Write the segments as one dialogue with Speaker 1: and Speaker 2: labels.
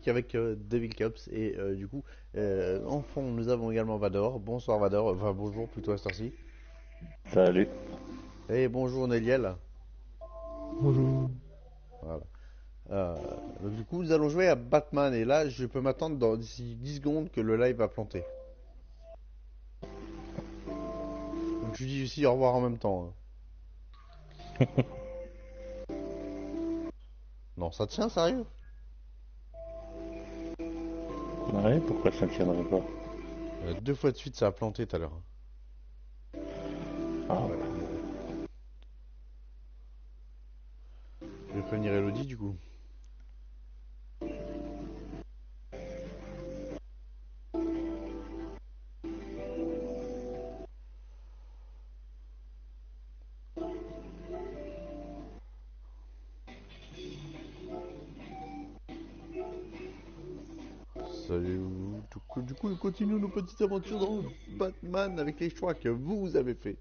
Speaker 1: geek avec Devil Cops et du coup en fond nous avons également Vador. Bonsoir Vador, enfin bonjour plutôt à cette heure-ci.
Speaker 2: Salut.
Speaker 1: Et bonjour Néliel.
Speaker 2: Bonjour.
Speaker 1: Voilà. Donc, du coup nous allons jouer à Batman et là je peux m'attendre d'ici 10 secondes que le live va planter. Donc je dis aussi au revoir en même temps, hein. Non ça tient sérieux?
Speaker 2: Ouais, pourquoi ça ne tiendrait pas?
Speaker 1: Deux fois de suite ça a planté tout à l'heure.
Speaker 2: Ah,
Speaker 1: Ouais bon. Je vais prévenir Elodie du coup. Salut. Du coup, nous continuons nos petites aventures dans Batman avec les choix que vous avez fait.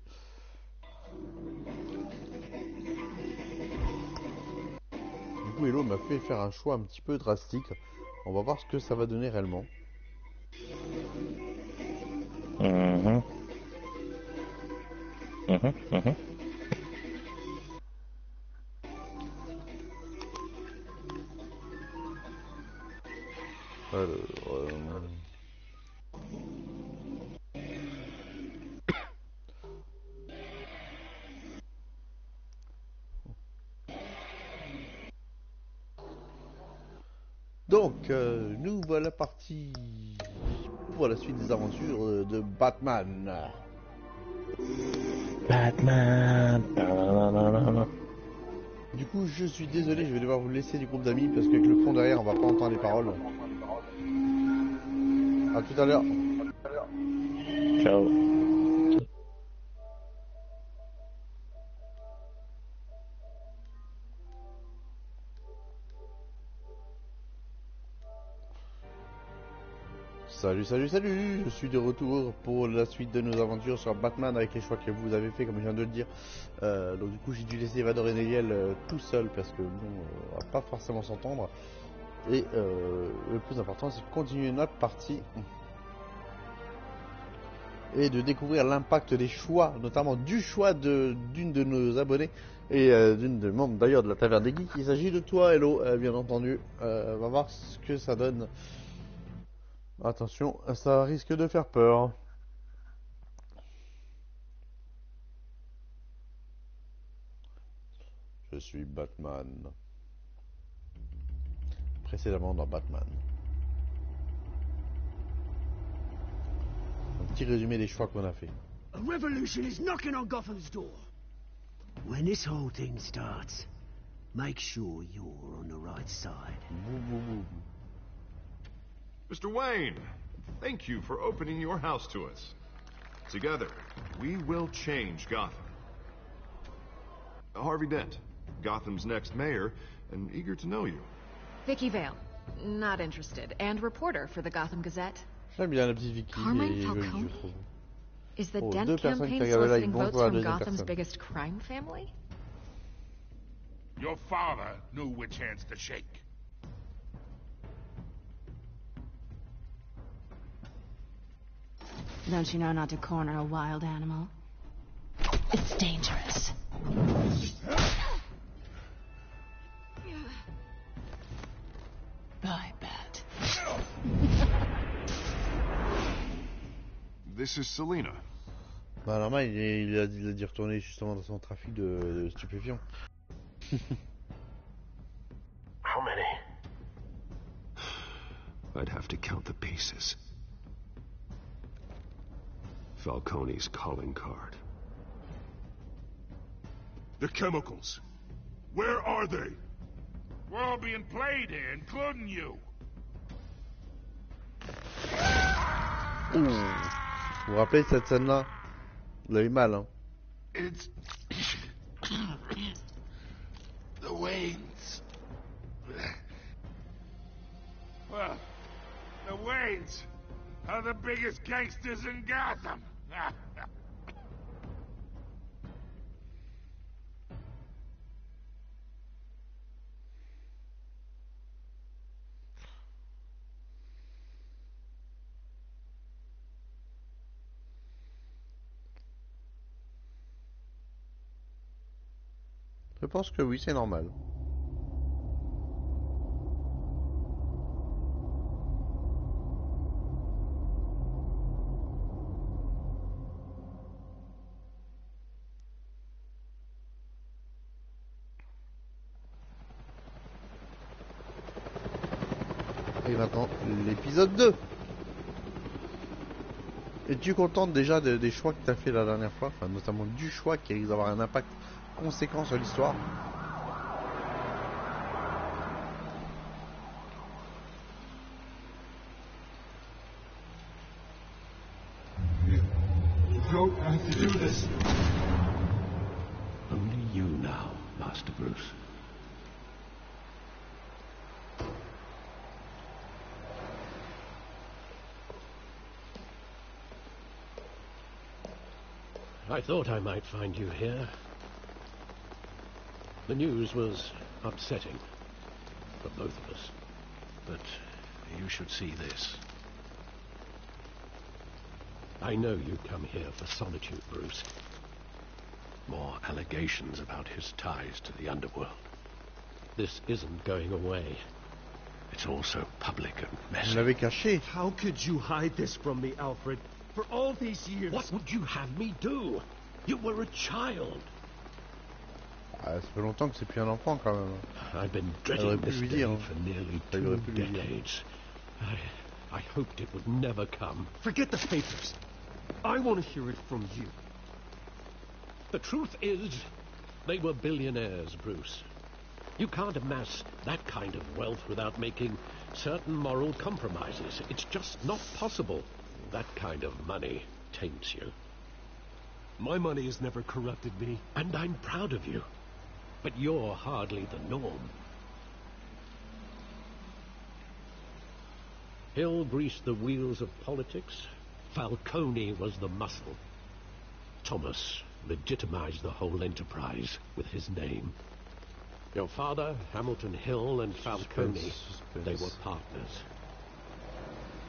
Speaker 1: Du coup, Hello m'a fait faire un choix un petit peu drastique. On va voir ce que ça va donner réellement.
Speaker 2: mhm, mhm.
Speaker 1: Alors, donc, nous voilà partis pour la suite des aventures de Batman.
Speaker 2: Batman. Nananana.
Speaker 1: Du coup, je suis désolé, je vais devoir vous laisser du groupe d'amis parce qu'avec le fond derrière, on va pas entendre les paroles. A tout à l'heure.
Speaker 2: Ciao.
Speaker 1: Salut, salut, salut! Je suis de retour pour la suite de nos aventures sur Batman avec les choix que vous avez fait, comme je viens de le dire. Donc du coup, j'ai dû laisser Vador et Neliel tout seul parce que bon, on va pas forcément s'entendre. Et le plus important, c'est de continuer notre partie et de découvrir l'impact des choix, notamment du choix d'une de nos abonnés et d'une des membres d'ailleurs de la Taverne des Geeks. Il s'agit de toi, Hello, bien entendu. On va voir ce que ça donne. Attention, ça risque de faire peur. Je suis Batman. Précédemment dans Batman. Un petit résumé des choix qu'on a fait.
Speaker 3: A revolution is knocking on Gotham's door. When this whole thing starts, make sure you're on the right side.
Speaker 1: Bou, bou, bou.
Speaker 4: Mr. Wayne, thank you for opening your house to us. Together, we will change Gotham. Harvey Dent, Gotham's next mayor, and eager to know you.
Speaker 5: Vicky Vale, not interested, and reporter for the Gotham Gazette.
Speaker 1: J'aime bien la petite Vicky,
Speaker 5: Carmine
Speaker 1: elle est jolie,
Speaker 5: Falcone?
Speaker 1: je trouve.
Speaker 5: Is the
Speaker 1: Oh,
Speaker 5: Dent
Speaker 1: deux personnes qui
Speaker 5: campaign
Speaker 1: regardent le live.
Speaker 5: soliciting votes
Speaker 1: Bonjour à la
Speaker 5: from
Speaker 1: deuxième
Speaker 5: Gotham's
Speaker 1: personne.
Speaker 5: biggest crime family?
Speaker 6: Your father knew which hands to shake.
Speaker 7: Don't you know not to corner a wild animal? It's dangerous. Bye, Bat.
Speaker 4: This is Selina.
Speaker 1: Bah normal, il a dû retourner justement dans son trafic de stupéfiants.
Speaker 8: How many?
Speaker 9: I'd have to count the pieces. Falcone's calling card.
Speaker 6: The chemicals. Where are they? We're all being played here, including you.
Speaker 1: Ouh. Vous vous rappelez cette scène-là? Vous l'avez mal, hein?
Speaker 6: It's... the Waynes. Well, the Waynes are the biggest gangsters in Gotham.
Speaker 1: Je pense que oui, c'est normal. Et maintenant, l'épisode 2. Es-tu contente déjà des choix que tu as fait la dernière fois, enfin notamment du choix qui risque d'avoir un impact conséquent sur l'histoire?
Speaker 9: Don't have to do this. Only you now, Master Bruce.
Speaker 10: I thought I might find you here. The news was upsetting for both of us. But you should see this. I know you come here for solitude, Bruce. More allegations about his ties to the underworld. This isn't going away. It's all so public and messy.
Speaker 1: Vous l'avez caché.
Speaker 11: How could you hide this from me, Alfred? For all these years...
Speaker 10: What would you have me do? You were a child.
Speaker 1: Ah, ça fait longtemps que c'est plus un enfant quand même.
Speaker 10: I've been dreading this day for nearly 2 decades. I hoped it would never come.
Speaker 11: Forget the papers. I want to hear it from you.
Speaker 10: The truth is, they were billionaires, Bruce. You can't amass that kind of wealth without making certain moral compromises. It's just not possible. That kind of money taints you.
Speaker 11: My money has never corrupted me.
Speaker 10: And I'm proud of you. But you're hardly the norm. Hill greased the wheels of politics. Falcone was the muscle. Thomas legitimized the whole enterprise with his name. Your father, Hamilton Hill, and Falcone, they were partners.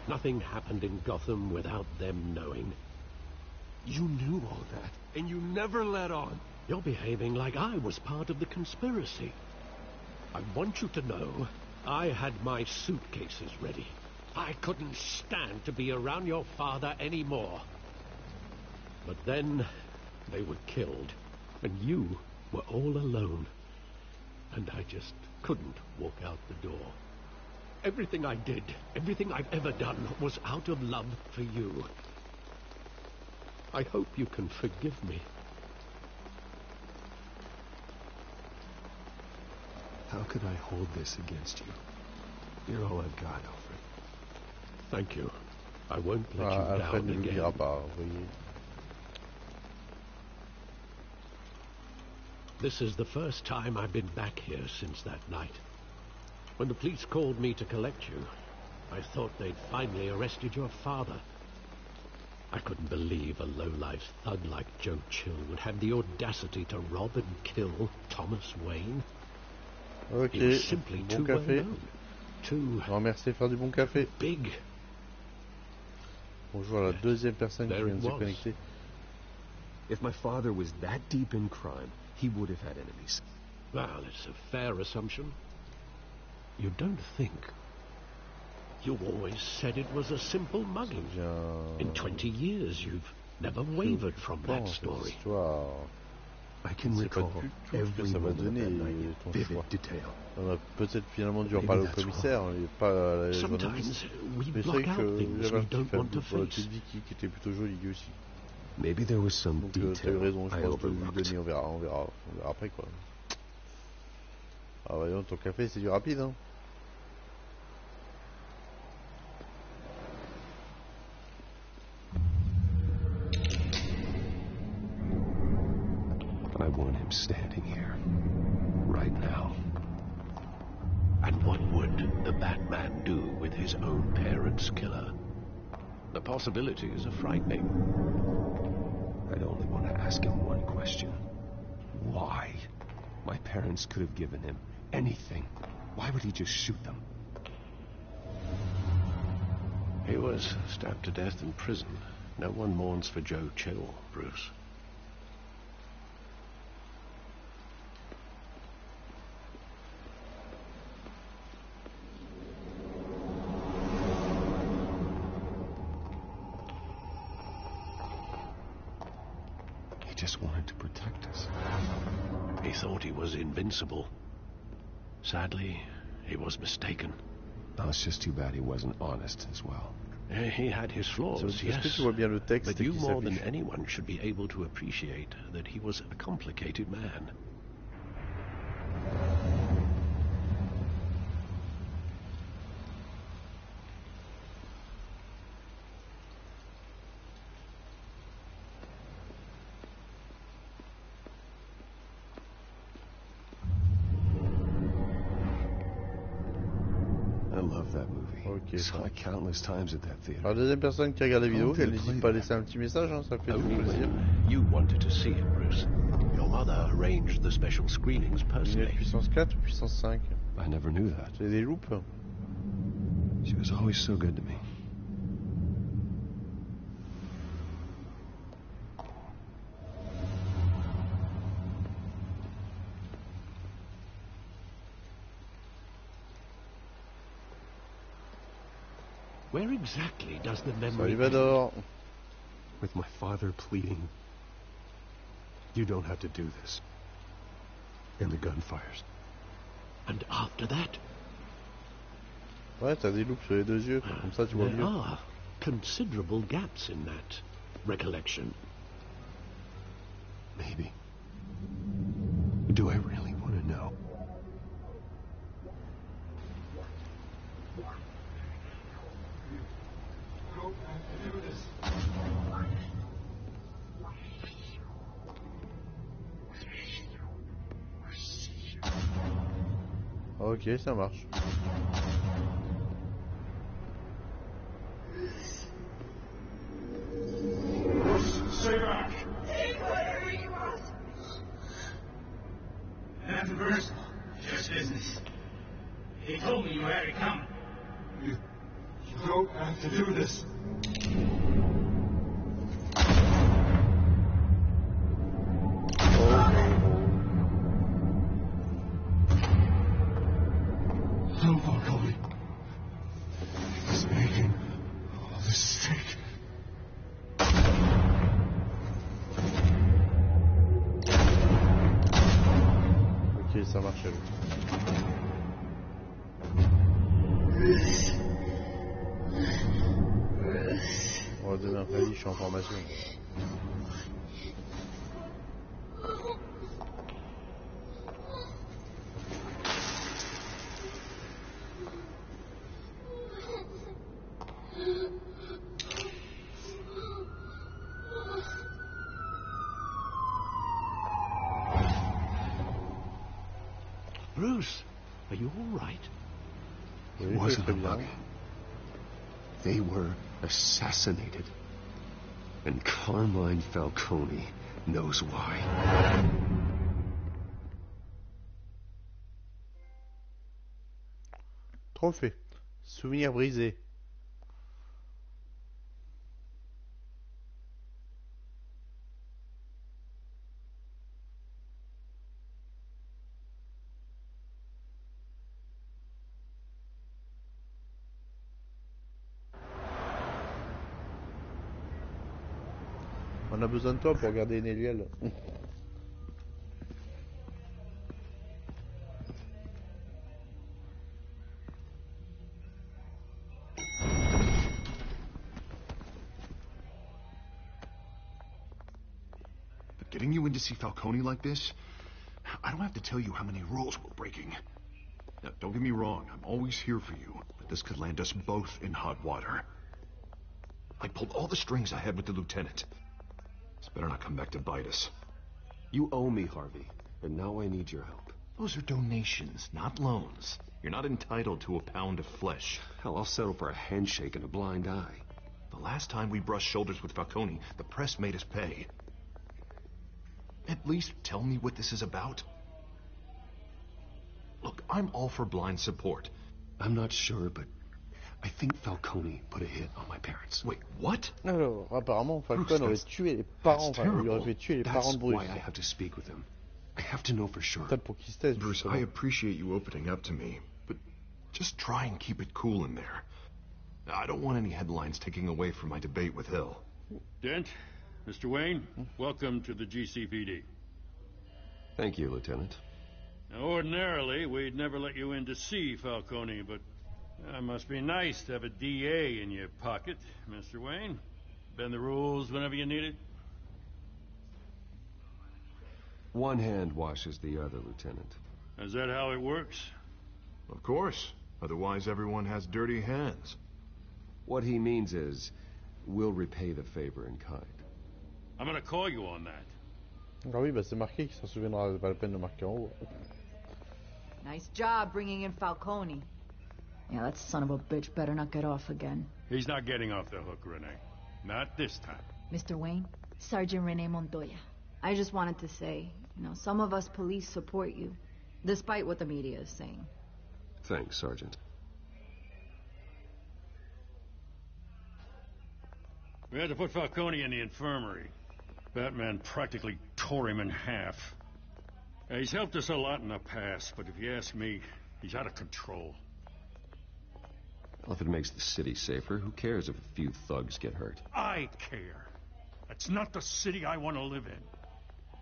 Speaker 10: Nothing happened in Gotham without them knowing.
Speaker 11: You knew all that, and you never let on.
Speaker 10: You're behaving like I was part of the conspiracy. I want you to know I had my suitcases ready. I couldn't stand to be around your father anymore. But then they were killed, and you were all alone. And I just couldn't walk out the door. Everything I did, everything I've ever done, was out of love for you. I hope you can forgive me.
Speaker 11: How could I hold this against you? You're all I've got, Alfred.
Speaker 10: Thank you. I won't let you
Speaker 1: Alfred
Speaker 10: down
Speaker 1: ne l'oubliera
Speaker 10: again.
Speaker 1: pas, voyez.
Speaker 10: This is the first time I've been back here since that night. When the police called me to collect you, I thought they'd finally arrested your father. I couldn't believe a low-life thug like Joe Chill would have the audacity to rob and kill Thomas Wayne.
Speaker 1: Ok,
Speaker 10: He was simply
Speaker 1: bon
Speaker 10: too
Speaker 1: café.
Speaker 10: well known, too
Speaker 1: On va remercier faire du bon café.
Speaker 10: big.
Speaker 1: Bonjour à la deuxième personne qui
Speaker 10: There
Speaker 1: vient
Speaker 10: it
Speaker 1: de se
Speaker 10: was.
Speaker 1: connecter.
Speaker 11: If my father was that deep in crime, he would have had enemies.
Speaker 10: Well, it's a fair assumption. You don't think. You always said it was a simple mugging. In 20 years, you've never wavered from that story.
Speaker 1: Histoire.
Speaker 11: I can
Speaker 1: C'est pas
Speaker 11: recall
Speaker 1: du tout ce que
Speaker 11: every
Speaker 1: ça va
Speaker 11: moment of
Speaker 1: donner
Speaker 11: that night in
Speaker 1: ton
Speaker 11: vivid
Speaker 1: choix.
Speaker 11: detail.
Speaker 1: On a peut-être finalement dû en
Speaker 11: Maybe
Speaker 1: parler au
Speaker 11: that's
Speaker 1: commissaire, et pas à la journaliste.
Speaker 10: Sometimes we
Speaker 1: Mais c'est
Speaker 10: block
Speaker 1: vrai
Speaker 10: out
Speaker 1: qu'il
Speaker 10: things
Speaker 1: y avait
Speaker 10: we
Speaker 1: un petit
Speaker 10: don't want to
Speaker 1: faible pour la
Speaker 10: face.
Speaker 1: petite Vicky qui était plutôt jolie lui aussi.
Speaker 11: Maybe there was some
Speaker 1: Donc t'as eu
Speaker 11: detail
Speaker 1: raison, je
Speaker 11: I
Speaker 1: pense de lui
Speaker 11: overlooked.
Speaker 1: donner, on verra après quoi. Ah voyons, ton café c'est du rapide hein.
Speaker 9: I want him standing here, right now.
Speaker 10: And what would the Batman do with his own parents' killer? The possibilities are frightening.
Speaker 9: I'd only want to ask him one question. Why? My parents could have given him anything. Why would he just shoot them?
Speaker 10: He was stabbed to death in prison. No one mourns for Joe Chill, Bruce.
Speaker 11: wanted to protect us.
Speaker 10: He thought he was invincible. Sadly, he was mistaken.
Speaker 11: Oh, it's just too bad he wasn't honest as well.
Speaker 10: He had his flaws,
Speaker 1: Est-ce que
Speaker 10: yes.
Speaker 1: tu vois bien le texte
Speaker 10: But
Speaker 1: qui
Speaker 10: you more than
Speaker 1: s'affiche?
Speaker 10: anyone should be able to appreciate that he was a complicated man.
Speaker 11: I love that movie.
Speaker 1: Ok.
Speaker 11: Saw it countless times at that theater.
Speaker 1: Alors, deuxième personne qui regarde la vidéo,
Speaker 11: Oh,
Speaker 1: qu'elle
Speaker 11: they
Speaker 1: n'hésite
Speaker 11: played
Speaker 1: pas à
Speaker 11: that.
Speaker 1: laisser un petit message, hein, ça fait
Speaker 10: Only
Speaker 1: toujours plaisir.
Speaker 10: when you wanted to see it, Bruce. Your mother arranged the special screenings
Speaker 1: Lunettes
Speaker 10: personally.
Speaker 1: puissance 4 ou puissance 5?
Speaker 11: I never knew that.
Speaker 1: C'est des loupes.
Speaker 11: She was always so good to me.
Speaker 10: Where exactly does the memory
Speaker 1: Salut
Speaker 10: end?
Speaker 1: Vador.
Speaker 11: With my father pleading, you don't have to do this. And the gunfires.
Speaker 10: And after that,
Speaker 1: Ouais, t'as des loupes sur les deux yeux, comme ça tu vois
Speaker 10: there
Speaker 1: mieux.
Speaker 10: are considerable gaps in that recollection.
Speaker 11: Maybe. Do I really want to know?
Speaker 1: Ok, ça marche.
Speaker 6: Stay back.
Speaker 12: Nothing personal, just business. He told me you had it coming.
Speaker 6: You don't have to do this. No, Falcone. He's making a mistake.
Speaker 1: Ok, ça marche. On va demain après-midi, je suis en formation.
Speaker 10: Bruce, are you all right?
Speaker 1: Oui,
Speaker 11: It wasn't
Speaker 1: très
Speaker 11: a
Speaker 1: bien.
Speaker 11: bug. They were assassinated. And Carmine Falcone knows why.
Speaker 1: Trophée. Souvenir brisé. On a besoin de toi pour regarder Néliel.
Speaker 4: But getting you in to see Falcone like this, I don't have to tell you how many rules we're breaking. Now, don't get me wrong, I'm always here for you, but this could land us both in hot water. I pulled all the strings I had with the lieutenant. This better not come back to bite us.
Speaker 11: You owe me, Harvey. And now I need your help.
Speaker 4: Those are donations, not loans. You're not entitled to a pound of flesh.
Speaker 11: Hell, I'll settle for a handshake and a blind eye.
Speaker 4: The last time we brushed shoulders with Falcone, the press made us pay. At least tell me what this is about. Look, I'm all for blind support.
Speaker 11: I'm not sure, but I think Falcone put a hit on my parents.
Speaker 4: Wait, what?
Speaker 1: Alors, apparemment, Falcone
Speaker 11: Bruce,
Speaker 1: aurait
Speaker 11: that's-
Speaker 1: tué les parents,
Speaker 11: that's
Speaker 1: enfin, il aurait
Speaker 11: terrible.
Speaker 1: fait tuer les
Speaker 11: That's
Speaker 1: parents de Bruce.
Speaker 11: why I have to speak with him. I have to know for sure.
Speaker 1: Peut-être pour qu'il se taise,
Speaker 4: Bruce,
Speaker 1: justement.
Speaker 4: I appreciate you opening up to me, but just try and keep it cool in there. I don't want any headlines taking away from my debate with Hill.
Speaker 12: Dent,
Speaker 13: Mr. Wayne, welcome to the GCPD.
Speaker 11: Thank you, Lieutenant.
Speaker 13: Now, ordinarily, we'd never let you in to see Falcone, but it must be nice to have a DA in your pocket, Mr. Wayne. Bend the rules whenever you need it.
Speaker 11: One hand washes the other, Lieutenant.
Speaker 13: Is that how it works?
Speaker 4: Of course. Otherwise, everyone has dirty hands.
Speaker 11: What he means is, we'll repay the favor in kind.
Speaker 13: I'm gonna call you on that.
Speaker 1: Ah oui, bah c'est marqué qu'il s'en souviendra, c'est pas la peine de marquer en haut.
Speaker 14: Nice job bringing in Falcone. Yeah, that son of a bitch better not get off again.
Speaker 13: He's not getting off the hook, Renee. Not this time.
Speaker 14: Mr. Wayne, Sergeant Renee Montoya. I just wanted to say, some of us police support you, despite what the media is saying.
Speaker 11: Thanks, Sergeant.
Speaker 13: We had to put Falcone in the infirmary. Batman practically tore him in half. He's helped us a lot in the past, but if you ask me, he's out of control.
Speaker 11: Well, if it makes the city safer, who cares if a few thugs get hurt?
Speaker 13: I care. That's not the city I want to live in.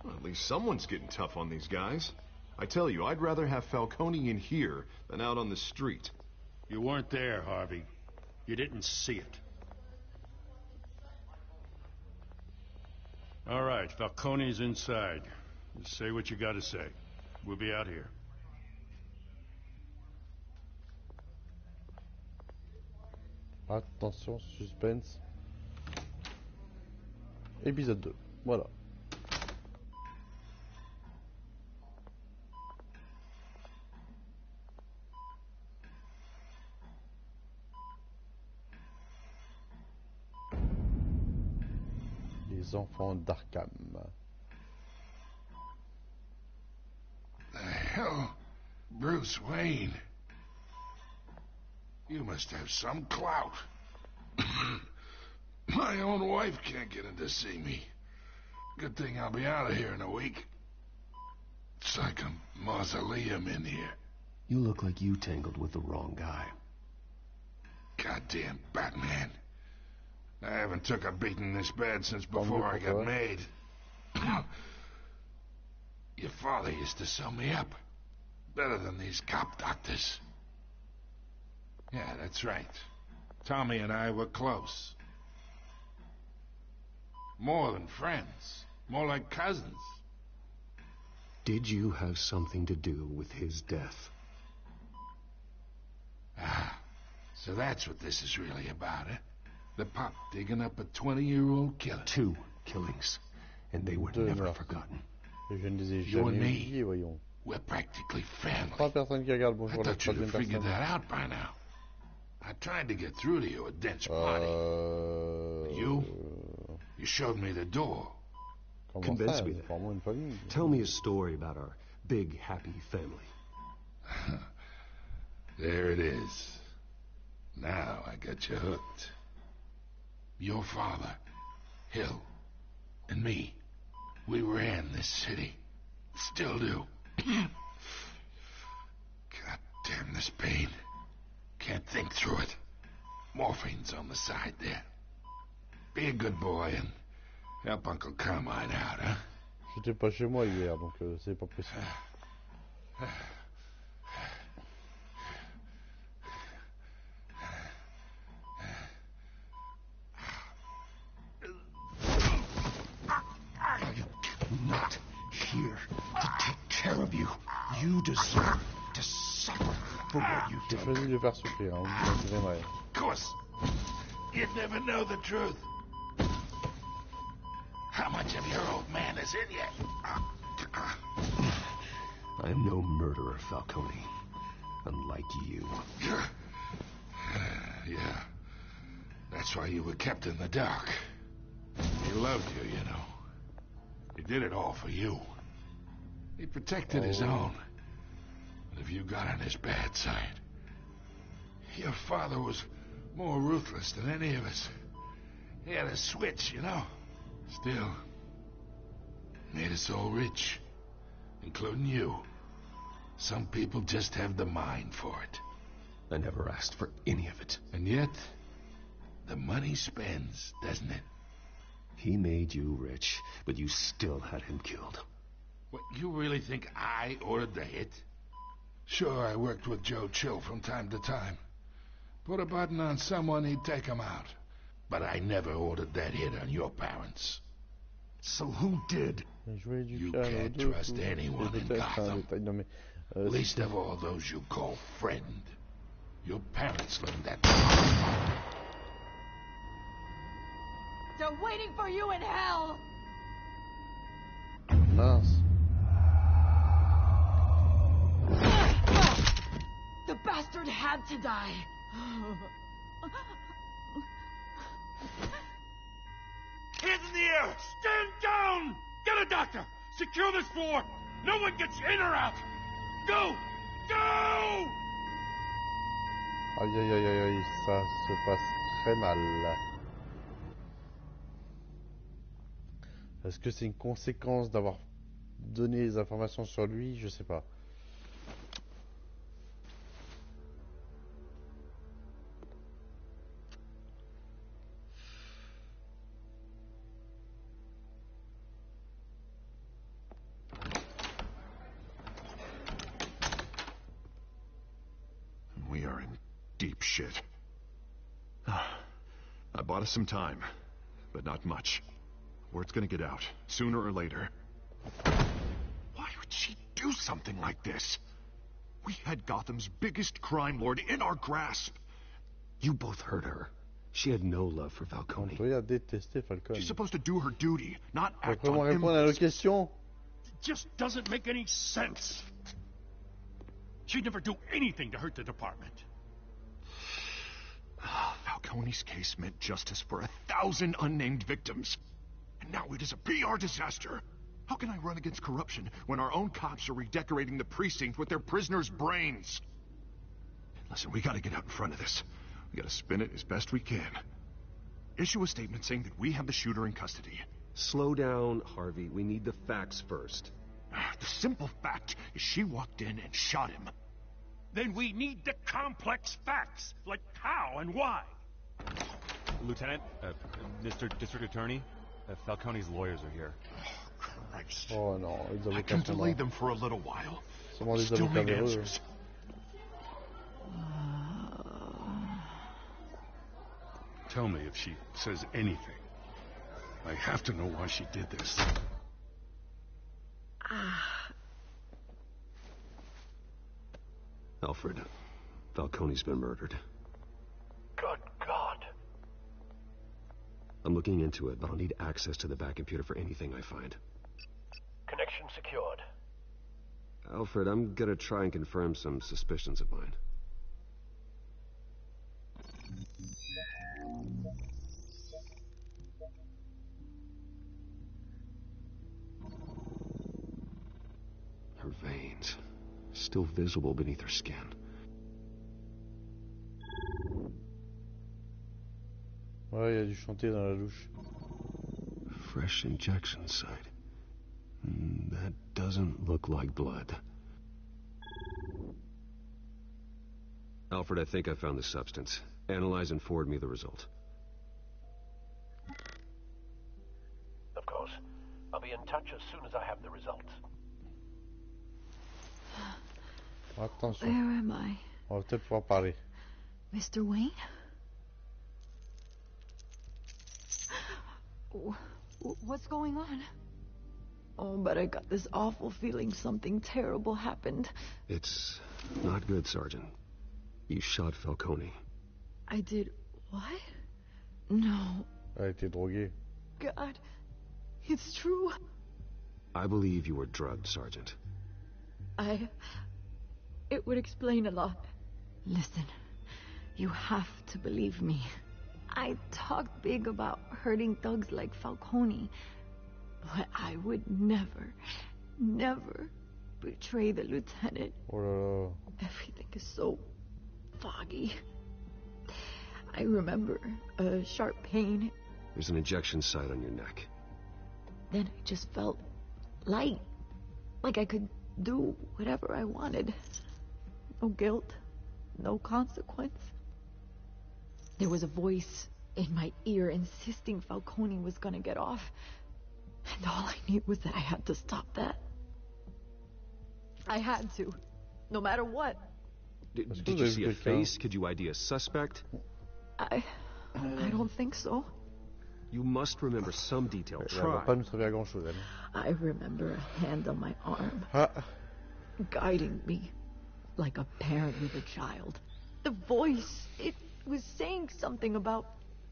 Speaker 4: Well, at least someone's getting tough on these guys. I tell you, I'd rather have Falcone in here than out on the street.
Speaker 13: You weren't there, Harvey. You didn't see it. All right, Falcone's inside. Just say what you gotta say. We'll be out here.
Speaker 1: Attention, suspense. Épisode 2. Voilà. Les enfants d'Arkham.
Speaker 6: The hell? Bruce Wayne. You must have some clout. My own wife can't get in to see me. Good thing I'll be out of here in a week. It's like a mausoleum in here.
Speaker 9: You look like you tangled with the wrong guy.
Speaker 6: Goddamn Batman. I haven't took a beating this bad since before I got made. Your father used to sew me up. Better than these cop doctors. Yeah, that's right. Tommy and I were close. More than friends. More like cousins.
Speaker 9: Did you have something to do with his death?
Speaker 6: Ah, so that's what this is really about, eh? The pop digging up a 20-year-old killer.
Speaker 9: 2 killings, and they were never forgotten.
Speaker 1: Je ne les ai
Speaker 6: You and
Speaker 1: jamais
Speaker 6: me,
Speaker 1: oubliés, voyons.
Speaker 6: we're practically family.
Speaker 1: 3 personnes qui regardent,
Speaker 6: I
Speaker 1: bonjour la
Speaker 6: thought you'd have
Speaker 1: troisième
Speaker 6: figured
Speaker 1: personne.
Speaker 6: that out by now. I tried to get through to you, a dense body. You showed me the door.
Speaker 9: Convince me then. Tell me a story about our big, happy family.
Speaker 6: There it is. Now I got you hooked. Your father, Hill, and me, we ran this city. Still do. God damn this pain. Can't think through it. Morphine's on the side there. Be a good boy and help Uncle Carmine out, huh?
Speaker 1: J'étais pas chez moi hier, donc c'est pas possible.
Speaker 9: Not here to take care of you. You deserve to suffer for what you've
Speaker 1: J'ai
Speaker 9: done.
Speaker 1: choisi de le faire souffrir, hein, vous inquiétez pas.
Speaker 6: Of course. You'd never know the truth. How much of your old man is in you?
Speaker 9: I am no murderer, Falcone. Unlike you.
Speaker 6: Yeah. That's why you were kept in the dark. He loved you, you know. He did it all for you. He protected his own. But if you got on his bad side, your father was more ruthless than any of us. He had a switch, you know. Still, made us all rich, including you. Some people just have the mind for it.
Speaker 9: I never asked for any of it.
Speaker 6: And yet, the money spends, doesn't it?
Speaker 9: He made you rich, but you still had him killed.
Speaker 6: What, you really think I ordered the hit? Sure, I worked with Joe Chill from time to time. Put a button on someone, he'd take him out. But I never ordered that hit on your parents.
Speaker 4: So who did?
Speaker 6: You can't trust anyone in Gotham. Least of all those you call friend. Your parents learned that.
Speaker 14: They're waiting for you in hell!
Speaker 1: Mince.
Speaker 14: The bastard had to die.
Speaker 13: Hands in the air! Stand down! Get a doctor! Secure this floor! No one gets in or out! Go! Go!
Speaker 1: Aïe aïe aïe aïe aïe, ça se passe très mal. Est-ce que c'est une conséquence d'avoir donné les informations sur lui? Je sais pas.
Speaker 4: We are in deep shit. I bought us some time, but not much. Word's gonna get out, sooner or later. Why would she do something like this? We had Gotham's biggest crime lord in our grasp.
Speaker 9: You both hurt her. She had no love for Falcone.
Speaker 1: Montoya détestait Falcone.
Speaker 4: She's supposed to do her duty, not act
Speaker 1: Comment
Speaker 4: on
Speaker 1: répondre à nos
Speaker 4: impulse.
Speaker 1: questions?
Speaker 13: It just doesn't make any sense. She'd never do anything to hurt the department.
Speaker 4: Falcone's case meant justice for 1,000 unnamed victims. And now it is a PR disaster. How can I run against corruption when our own cops are redecorating the precinct with their prisoners' brains? Listen, we gotta get out in front of this. We gotta spin it as best we can. Issue a statement saying that we have the shooter in custody.
Speaker 9: Slow down, Harvey. We need the facts first.
Speaker 4: The simple fact is she walked in and shot him.
Speaker 13: Then we need the complex facts, like how and why.
Speaker 15: Lieutenant, Mr. District Attorney, Falcone's lawyers are here.
Speaker 4: Christ.
Speaker 1: Oh non, les
Speaker 4: I
Speaker 1: avocats
Speaker 4: can
Speaker 1: sont
Speaker 4: delay
Speaker 1: morts.
Speaker 4: them for a little while.
Speaker 1: Sûrement des
Speaker 4: Still
Speaker 1: avocats
Speaker 4: need
Speaker 1: véreux.
Speaker 4: answers.
Speaker 13: Tell me if she says anything. I have to know why she did this.
Speaker 9: Alfred, Falcone's been murdered.
Speaker 8: Good God.
Speaker 9: I'm looking into it, but I'll need access to the back computer for anything I find.
Speaker 8: Connection secured.
Speaker 9: Alfred, I'm gonna try and confirm some suspicions of mine. Her veins, still visible beneath her skin.
Speaker 1: Ouais, il a dû chanter dans la douche.
Speaker 9: Fresh injection site. That doesn't look like blood. Alfred, I think I found the substance. Analyze and forward me the result.
Speaker 8: Of course. I'll be in touch as soon as I have the results.
Speaker 1: Attention.
Speaker 14: Where am I?
Speaker 1: On va peut-être pouvoir parler.
Speaker 14: Mr. Wayne? What's going on? Oh, but I got this awful feeling something terrible happened.
Speaker 9: It's not good, Sergeant. You shot Falcone.
Speaker 14: I did what? No.
Speaker 1: Elle a été droguée.
Speaker 14: God, it's true.
Speaker 9: I believe you were drugged, Sergeant.
Speaker 14: It would explain a lot. Listen, you have to believe me. I talked big about hurting thugs like Falcone, but I would never, never betray the lieutenant.
Speaker 1: Oh là là.
Speaker 14: Everything is so foggy. I remember a sharp pain.
Speaker 9: There's an injection site on your neck.
Speaker 14: Then I just felt light, like I could do whatever I wanted. No guilt, no consequence. There was a voice in my ear insisting Falcone was gonna get off. And all I knew was that I had to stop that. I had to, no matter what.
Speaker 9: Did you see a face? Could you ID a suspect?
Speaker 14: I don't think so.
Speaker 9: You must remember some detail.
Speaker 1: Try.
Speaker 14: I remember a hand on my arm, guiding me like a parent with a child. The voice, it was saying something about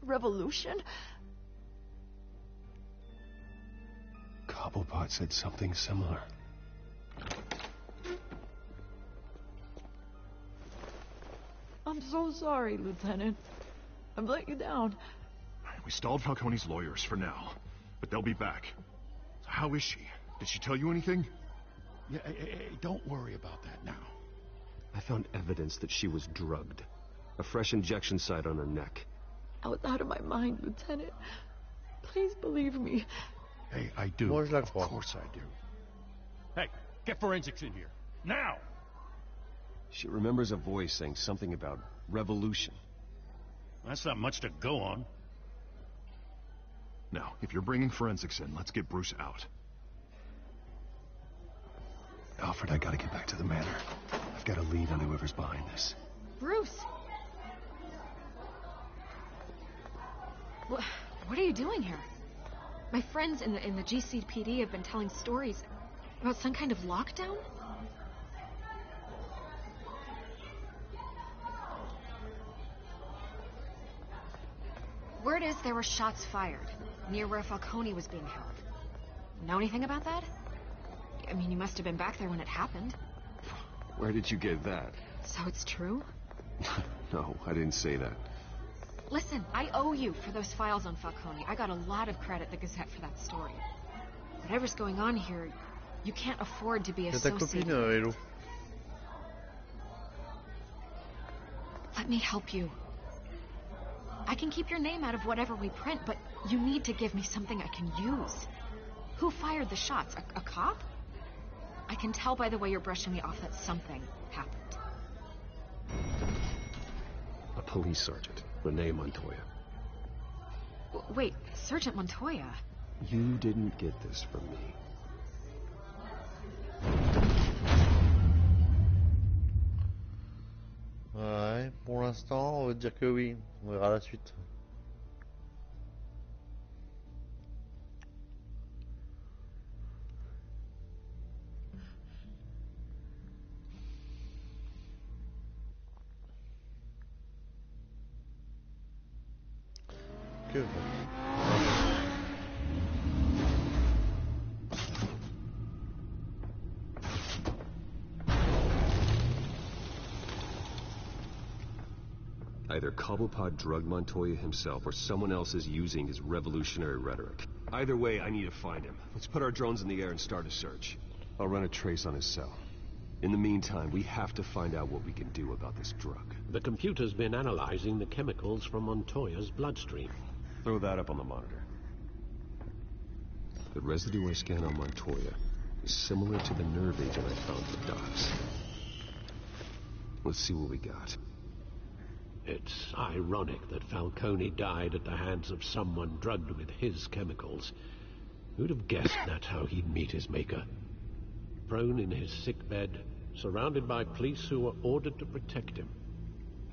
Speaker 14: revolution.
Speaker 11: Cobblepot said something similar.
Speaker 14: I'm so sorry, Lieutenant. I've let you down.
Speaker 4: We stalled Falcone's lawyers for now, but they'll be back. How is she? Did she tell you anything?
Speaker 6: Yeah, hey, don't worry about that now.
Speaker 9: I found evidence that she was drugged. A fresh injection site on her neck.
Speaker 14: I was out of my mind, Lieutenant. Please believe me.
Speaker 6: Hey, I do. Of course I do.
Speaker 13: Hey, get forensics in here. Now!
Speaker 9: She remembers a voice saying something about revolution.
Speaker 13: That's not much to go on.
Speaker 4: Now, if you're bringing forensics in, let's get Bruce out.
Speaker 11: Alfred, I gotta get back to the manor. I've got a lead on whoever's behind this.
Speaker 5: Bruce! What are you doing here? My friends in the GCPD have been telling stories about some kind of lockdown? Word is there were shots fired near where Falcone was being held. Know anything about that? I mean, you must have been back there when it happened.
Speaker 9: Where did you get that?
Speaker 5: So it's true?
Speaker 9: No, I didn't say that.
Speaker 5: Listen, I owe you for those files on Falcone. I got a lot of credit at the Gazette for that story. Whatever's going on here, you can't afford to be associated. Let me help you. I can keep your name out of whatever we print, but you need to give me something I can use. Who fired the shots? A cop? I can tell by the way you're brushing me off that something happened.
Speaker 9: A police sergeant, Renee Montoya.
Speaker 5: Wait, Sergeant Montoya?
Speaker 9: You didn't get this from me.
Speaker 1: Ouais, pour l'instant, on va dire que oui. On verra la suite. Que
Speaker 9: Either Cobblepot drugged Montoya himself or someone else is using his revolutionary rhetoric. Either way, I need to find him. Let's put our drones in the air and start a search.
Speaker 11: I'll run a trace on his cell.
Speaker 9: In the meantime, we have to find out what we can do about this drug.
Speaker 10: The computer's been analyzing the chemicals from Montoya's bloodstream.
Speaker 9: Throw that up on the monitor. The residue I scan on Montoya is similar to the nerve agent I found at the docks. Let's see what we got.
Speaker 10: It's ironic that Falcone died at the hands of someone drugged with his chemicals. Who'd have guessed that's how he'd meet his maker? Prone in his sickbed, surrounded by police who were ordered to protect him.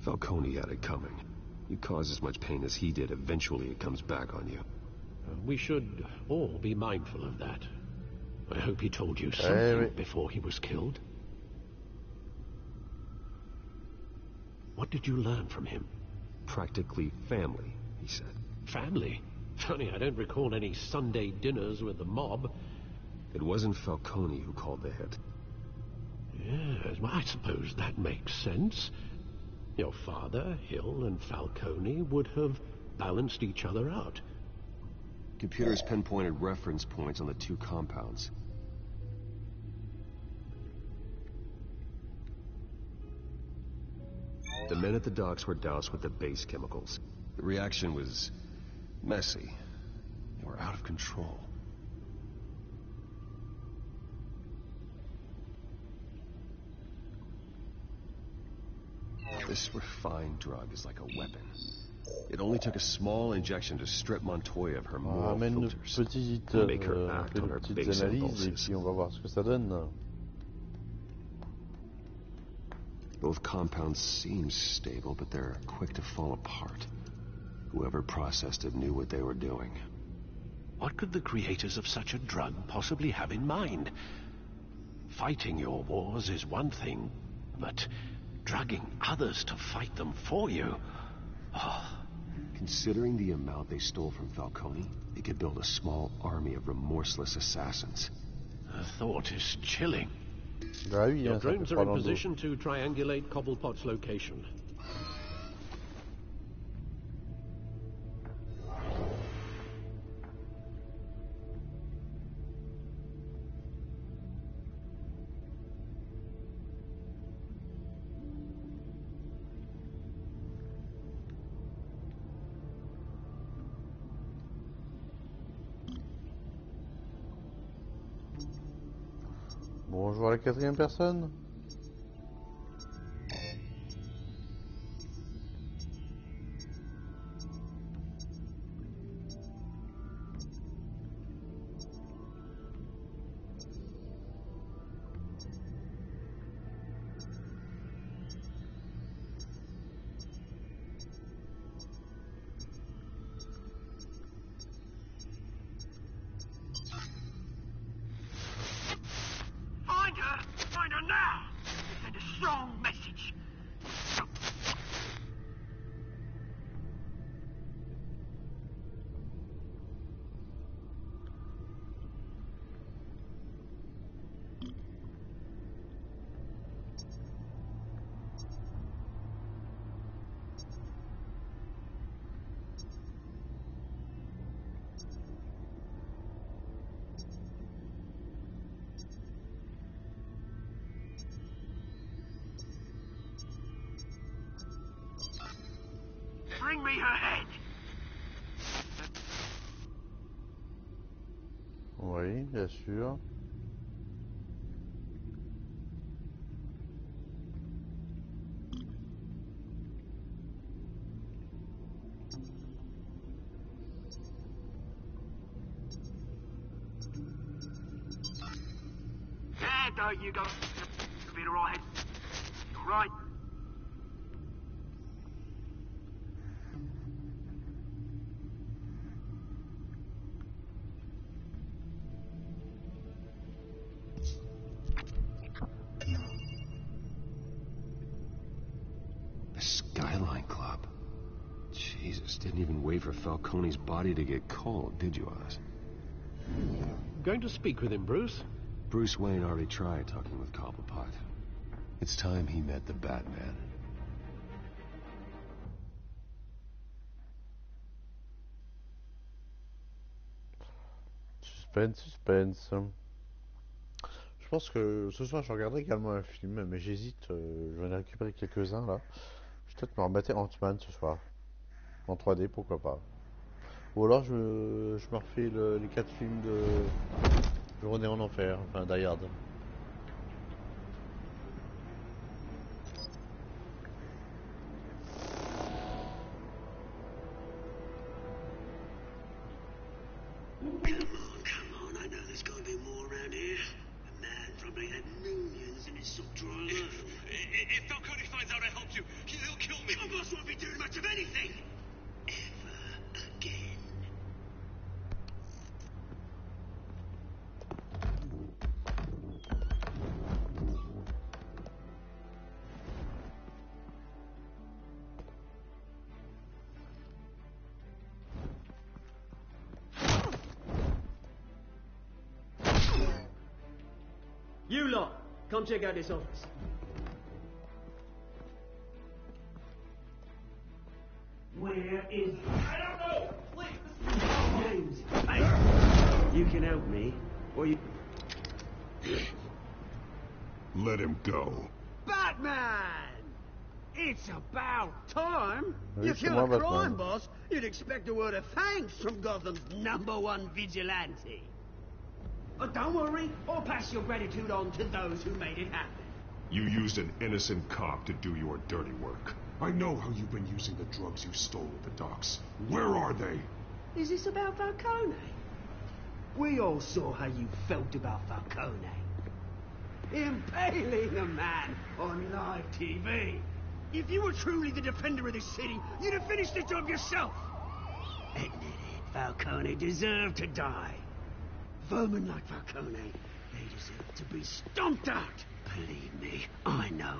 Speaker 9: Falcone had it coming. You cause as much pain as he did, eventually it comes back on you.
Speaker 10: We should all be mindful of that. I hope he told you something before he was killed. What did you learn from him?
Speaker 9: Practically family, he said.
Speaker 10: Family? Funny, I don't recall any Sunday dinners with the mob.
Speaker 9: It wasn't Falcone who called the hit.
Speaker 10: Yes, well, I suppose that makes sense. Your father, Hill, and Falcone would have balanced each other out.
Speaker 9: Computers pinpointed reference points on the two compounds. The men at the docks were doused with the base chemicals. The reaction was messy. They were out of control. This refined drug is like a weapon. It only took a small injection to strip Montoya of her moral
Speaker 1: Amène
Speaker 9: filters
Speaker 1: petite,
Speaker 9: and make her act on her
Speaker 1: petites
Speaker 9: base
Speaker 1: analyses et
Speaker 9: impulses.
Speaker 1: puis on va voir ce que ça donne.
Speaker 9: Both compounds seem stable, but they're quick to fall apart. Whoever processed it knew what they were doing.
Speaker 10: What could the creators of such a drug possibly have in mind? Fighting your wars is one thing, but drugging others to fight them for you... Oh.
Speaker 9: Considering the amount they stole from Falcone, they could build a small army of remorseless assassins.
Speaker 10: The thought is chilling.
Speaker 1: Bah oui,
Speaker 10: Your
Speaker 1: hein, ça
Speaker 10: drones
Speaker 1: fait
Speaker 10: are in
Speaker 1: pas
Speaker 10: position to triangulate Cobblepot's location.
Speaker 1: Bonjour à la quatrième personne.
Speaker 3: Find her now! Send a strong message. Bring me her head.
Speaker 1: Oui, bien sûr.
Speaker 3: There you go. You'll be all right. All right.
Speaker 9: The Skyline Club. Jesus, didn't even wait for Falcone's body to get cold, did you, Oz?
Speaker 10: Going to speak with him, Bruce?
Speaker 9: Bruce Wayne already tried talking with Cobblepot. It's time he met the Batman.
Speaker 1: Suspense, suspense. Je pense que ce soir je regarderai également un film, mais j'hésite, je vais en récupérer quelques-uns là. Je vais peut-être me remettre Ant-Man ce soir. En 3D, pourquoi pas. Ou alors je me refais les 4 films de Journée en Enfer, enfin Die Hard.
Speaker 3: Come on, I know there's got to be more around here. A man probably had millions in his sock drawer. If Falcone finds out I helped you, he'll kill me. Your boss won't be doing much of anything. Ever again.
Speaker 12: You lot, come check out this office.
Speaker 3: Where is he?
Speaker 12: I don't know! Please!
Speaker 3: James, hey, you can help me, or you...
Speaker 4: Let him go.
Speaker 3: Batman! It's about time.
Speaker 1: Oui,
Speaker 3: You
Speaker 1: c'est
Speaker 3: kill
Speaker 1: moi,
Speaker 3: a
Speaker 1: Batman.
Speaker 3: crime boss, you'd expect a word of thanks from Gotham's #1 vigilante. But don't worry, I'll pass your gratitude on to those who made it happen.
Speaker 4: You used an innocent cop to do your dirty work. I know how you've been using the drugs you stole at the docks. Where are they?
Speaker 12: Is this about Falcone? We all saw how you felt about Falcone. Impaling a man on live TV. If you were truly the defender of this city, you'd have finished the job yourself. Admit it, Falcone deserved to die. Vermin like Falcone, they deserve to be stomped out. Believe me, I know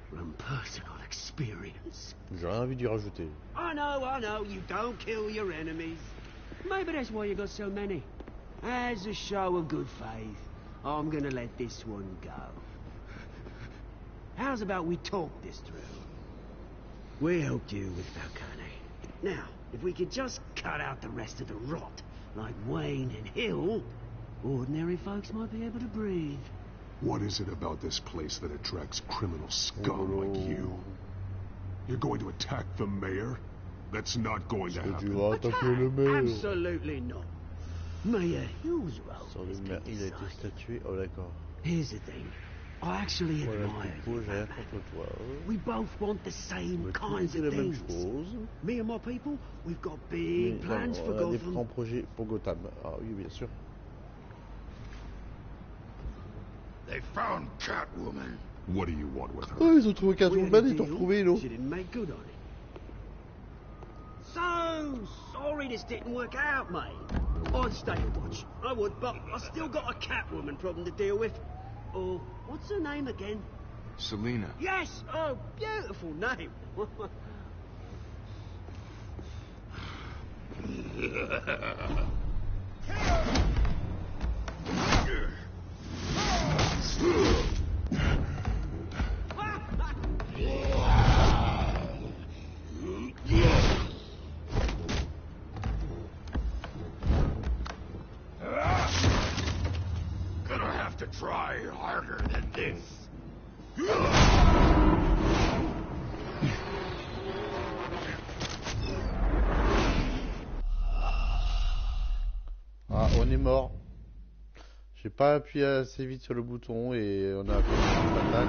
Speaker 12: from personal experience.
Speaker 1: J'ai rien envie d'y rajouter.
Speaker 12: I know, you don't kill your enemies. Maybe that's why you got so many. As a show of good faith, I'm gonna let this one go. How's about we talk this through? We helped you with Falcone. Now, if we could just cut out the rest of the rot, like Wayne and Hill, ordinary folks might be able to breathe.
Speaker 4: What is it about this place that attracts criminal scum like you? You're going to attack the mayor? That's not going to happen.
Speaker 12: Absolutely not. Mayor Hill's role is
Speaker 1: Il a été statué. Oh d'accord.
Speaker 12: Here's the thing. I actually admire you,
Speaker 1: J'ai rien
Speaker 12: Batman.
Speaker 1: contre toi.
Speaker 12: We both want the same kinds of things. Me and my people, we've got big plans for
Speaker 1: On a des
Speaker 12: Gotham.
Speaker 1: grands projets pour Gotham. Ah oui, bien sûr.
Speaker 6: They found Catwoman.
Speaker 4: What do you want with her?
Speaker 1: Oh, ils ont trouvé Catwoman, ils t'ont retrouvé, l'eau.
Speaker 12: She didn't make good on it. So sorry this didn't work out, mate. I'd stay and watch. I would, but I still got a Catwoman problem to deal with. Oh, what's her name again?
Speaker 6: Selina.
Speaker 12: Yes! Oh, beautiful name.
Speaker 6: Gonna have to try harder than this.
Speaker 1: Ah, on est mort. J'ai pas appuyé assez vite sur le bouton et on a appuyé sur le patin.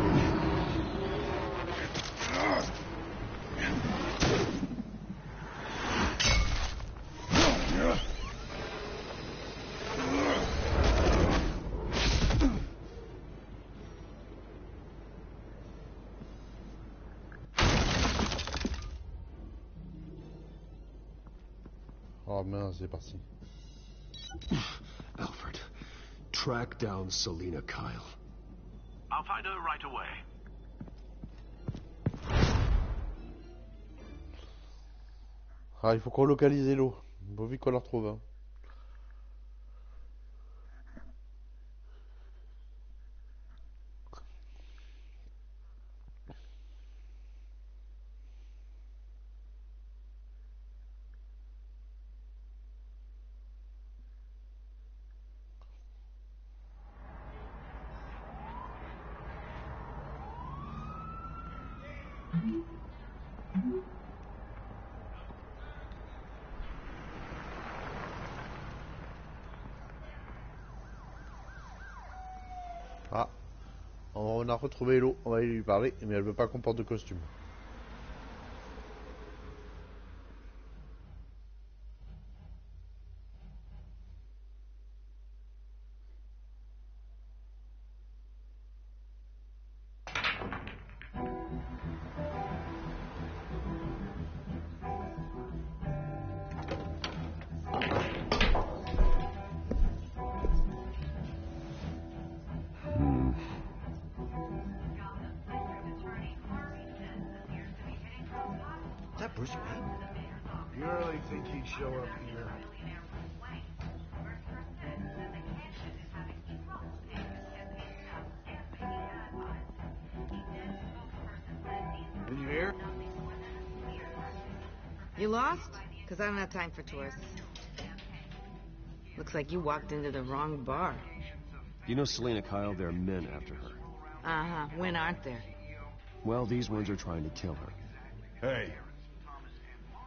Speaker 1: Oh mince, c'est parti.
Speaker 9: Alfred, track down Selina Kyle.
Speaker 8: I'll find her right away.
Speaker 1: Ah, il faut qu'on localise l'eau. Faut vite qu'on la retrouve. Hein. Ah, on a retrouvé l'eau, on va aller lui parler, mais elle veut pas qu'on porte de costume.
Speaker 12: Is that Bruce Wayne?
Speaker 6: You really think he'd show up here? Did you hear?
Speaker 16: You lost? Because I don't have time for tourists. Looks like you walked into the wrong bar.
Speaker 9: You know Selina Kyle, there are men after her.
Speaker 16: Uh-huh. When aren't there?
Speaker 9: Well, these ones are trying to kill her.
Speaker 6: Hey,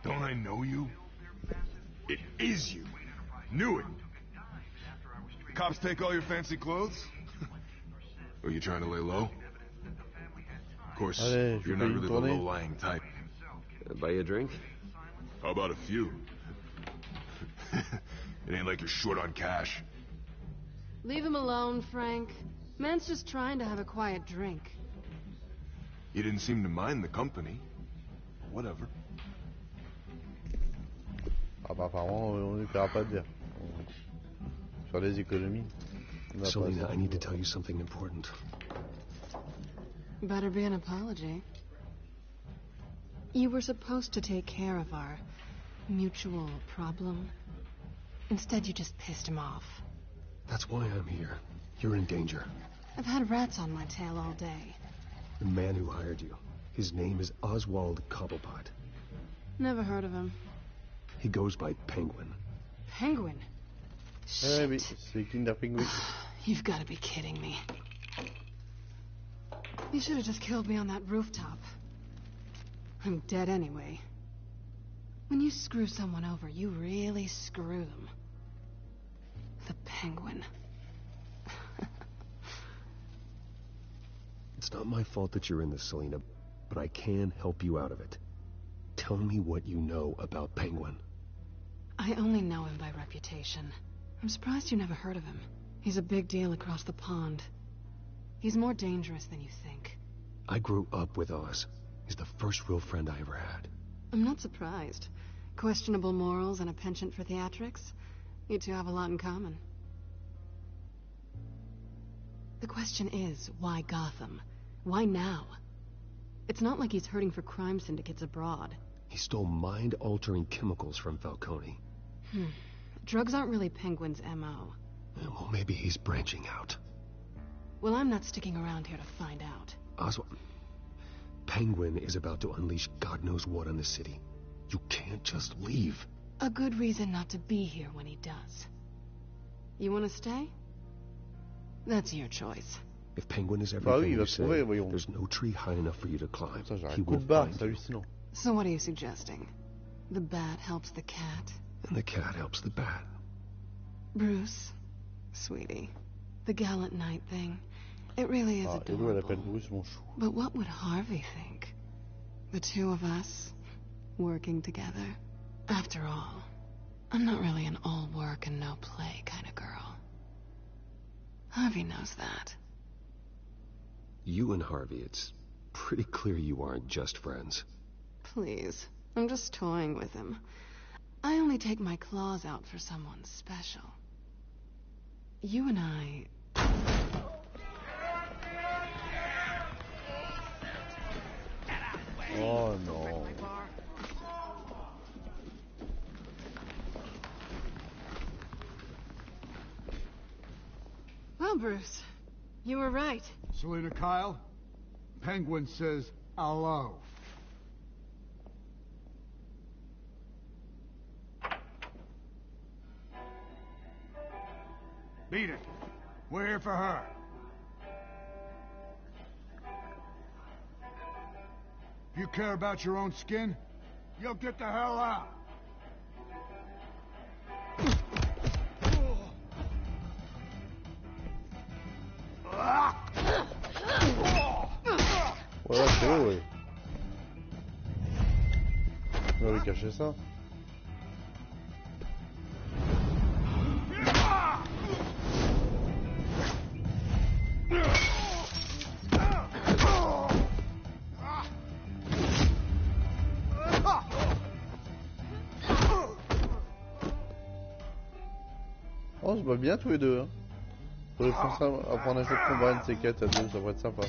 Speaker 6: don't I know you? It is you. Knew it. Cops take all your fancy clothes? Are you trying to lay low? Of course,
Speaker 1: Allez,
Speaker 6: you're not really the low-lying type.
Speaker 9: Buy you a drink?
Speaker 4: How about a few? It ain't like you're short on cash.
Speaker 17: Leave him alone, Frank. Man's just trying to have a quiet drink.
Speaker 4: You didn't seem to mind the company. Whatever.
Speaker 1: Ah bah apparemment on ne pourra pas dire. Sur les économies.
Speaker 9: Selena, I need to tell you something important.
Speaker 17: Better be an apology. You were supposed to take care of our mutual problem. Instead, you just pissed him off.
Speaker 9: That's why I'm here. You're in danger.
Speaker 17: I've had rats on my tail all day.
Speaker 9: The man who hired you. His name is Oswald Cobblepot.
Speaker 17: Never heard of him.
Speaker 9: He goes by Penguin.
Speaker 17: Penguin?
Speaker 1: Eh oui, c'est Kinder Penguin.
Speaker 17: You've got to be kidding me. You should have just killed me on that rooftop. I'm dead anyway. When you screw someone over, you really screw them. The Penguin.
Speaker 9: It's not my fault that you're in this, Selena, but I can help you out of it. Tell me what you know about Penguin.
Speaker 17: I only know him by reputation. I'm surprised you never heard of him. He's a big deal across the pond. He's more dangerous than you think.
Speaker 9: I grew up with Oz. He's the first real friend I ever had.
Speaker 17: I'm not surprised. Questionable morals and a penchant for theatrics. You two have a lot in common. The question is, why Gotham? Why now? It's not like he's hurting for crime syndicates abroad.
Speaker 9: He stole mind-altering chemicals from Falcone.
Speaker 17: Drugs aren't really Penguin's M.O.
Speaker 9: Well, maybe he's branching out.
Speaker 17: Well, I'm not sticking around here to find out.
Speaker 9: Oswald, Penguin is about to unleash God knows what on the city. You can't just leave.
Speaker 17: A good reason not to be here when he does. You want to stay? That's your choice.
Speaker 9: If Penguin is everything you say, there's no tree high enough for you to climb. He will find you.
Speaker 17: So what are you suggesting? The bat helps the cat?
Speaker 9: And the cat helps the bat.
Speaker 17: Bruce, sweetie, the gallant knight thing, it really is adorable. But what would Harvey think? The two of us, working together? After all, I'm not really an all work and no play kind of girl. Harvey knows that.
Speaker 9: You and Harvey, it's pretty clear you aren't just friends.
Speaker 17: Please, I'm just toying with him. I only take my claws out for someone special. You and I...
Speaker 1: Oh no.
Speaker 17: Well, Bruce, you were right.
Speaker 18: Selena Kyle, Penguin says hello. Beat it. We're here for her. If you care about your own skin, you'll get the hell out.
Speaker 1: Voilà, c'est eux, oui. On va lui cacher ça. Oh, on se bat bien tous les deux. Hein. Faudrait apprendre un jeu de combat, une de ces quêtes à deux, ça pourrait être sympa.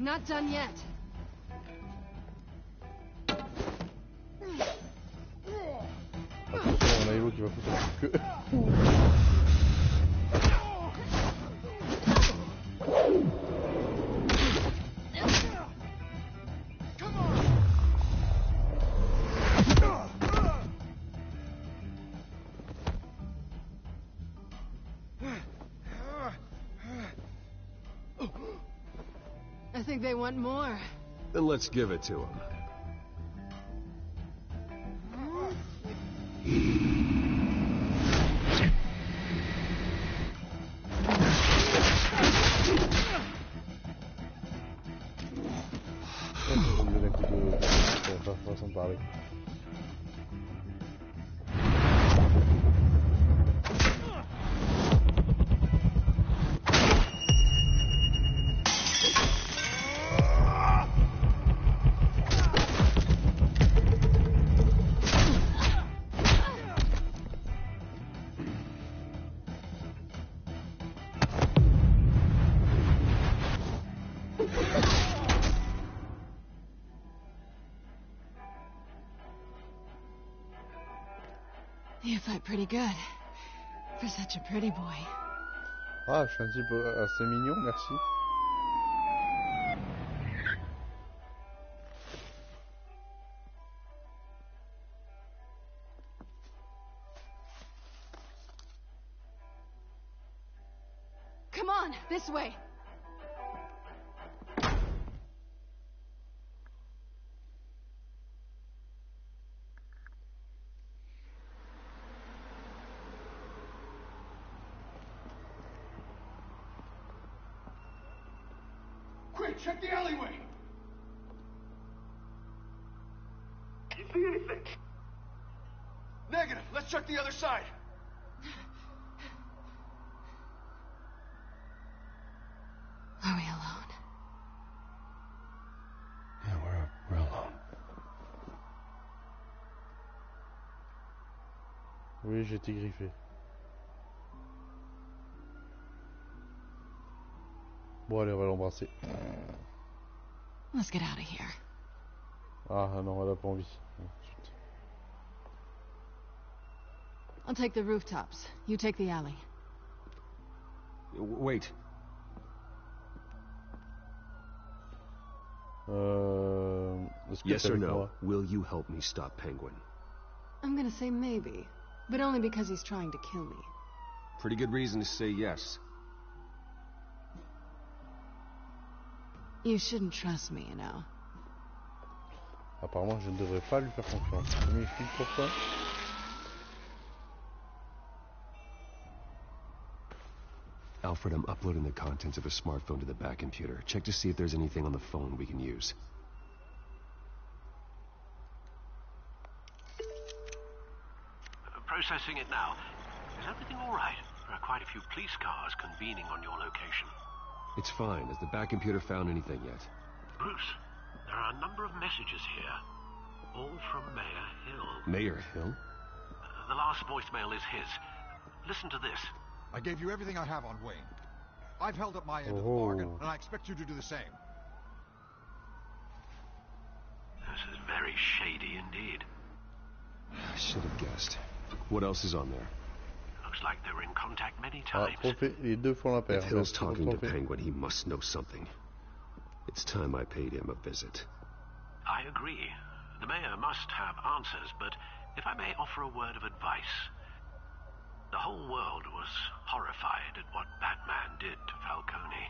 Speaker 17: Not done yet.
Speaker 1: Attention, on a Evo qui va foutre un coup de queue.
Speaker 17: think they want more.
Speaker 9: Then let's give it to them.
Speaker 1: Façon de parler.
Speaker 17: You fight pretty good. For such a pretty boy.
Speaker 1: Ah, je suis un type assez mignon, merci.
Speaker 17: Come on, this way.
Speaker 18: Quick, check the alleyway!
Speaker 12: You see anything?
Speaker 18: Negative. Let's check the other side.
Speaker 17: Are we alone?
Speaker 9: Yeah, we're alone.
Speaker 1: Oui, j'ai été griffé. Bon, allez, on va l'embrasser.
Speaker 17: Let's get out of here.
Speaker 1: Ah non, elle a pas envie.
Speaker 17: I'll take the rooftops. You take the alley.
Speaker 9: Wait. Yes or no, will you help me stop Penguin?
Speaker 17: I'm gonna say maybe, but only because he's trying to kill me.
Speaker 9: Pretty good reason to say yes.
Speaker 17: You shouldn't trust me, you know.
Speaker 1: Apparemment, je ne devrais pas lui faire confiance. Tu m'expliques pourquoi?
Speaker 9: Alfred, I'm uploading the contents of a smartphone to the back computer. Check to see if there's anything on the phone we can use.
Speaker 8: Processing it now. Is everything all right? There are quite a few police cars convening on your location.
Speaker 9: It's fine. Has the back computer found anything yet?
Speaker 8: Bruce, there are a number of messages here. All from Mayor Hill.
Speaker 9: Mayor Hill?
Speaker 8: The last voicemail is his. Listen to this.
Speaker 18: I gave you everything I have on Wayne. I've held up my end of the bargain, and I expect you to do the same.
Speaker 8: This is very shady indeed.
Speaker 9: I should have guessed. What else is on there?
Speaker 8: Looks like they were in contact many times.
Speaker 1: Les deux font la paire.
Speaker 9: If Hill's talking to Penguin, he must know something. It's time I paid him a visit.
Speaker 8: I agree. The mayor must have answers, but if I may offer a word of advice. The whole world was horrified at what Batman did to Falcone.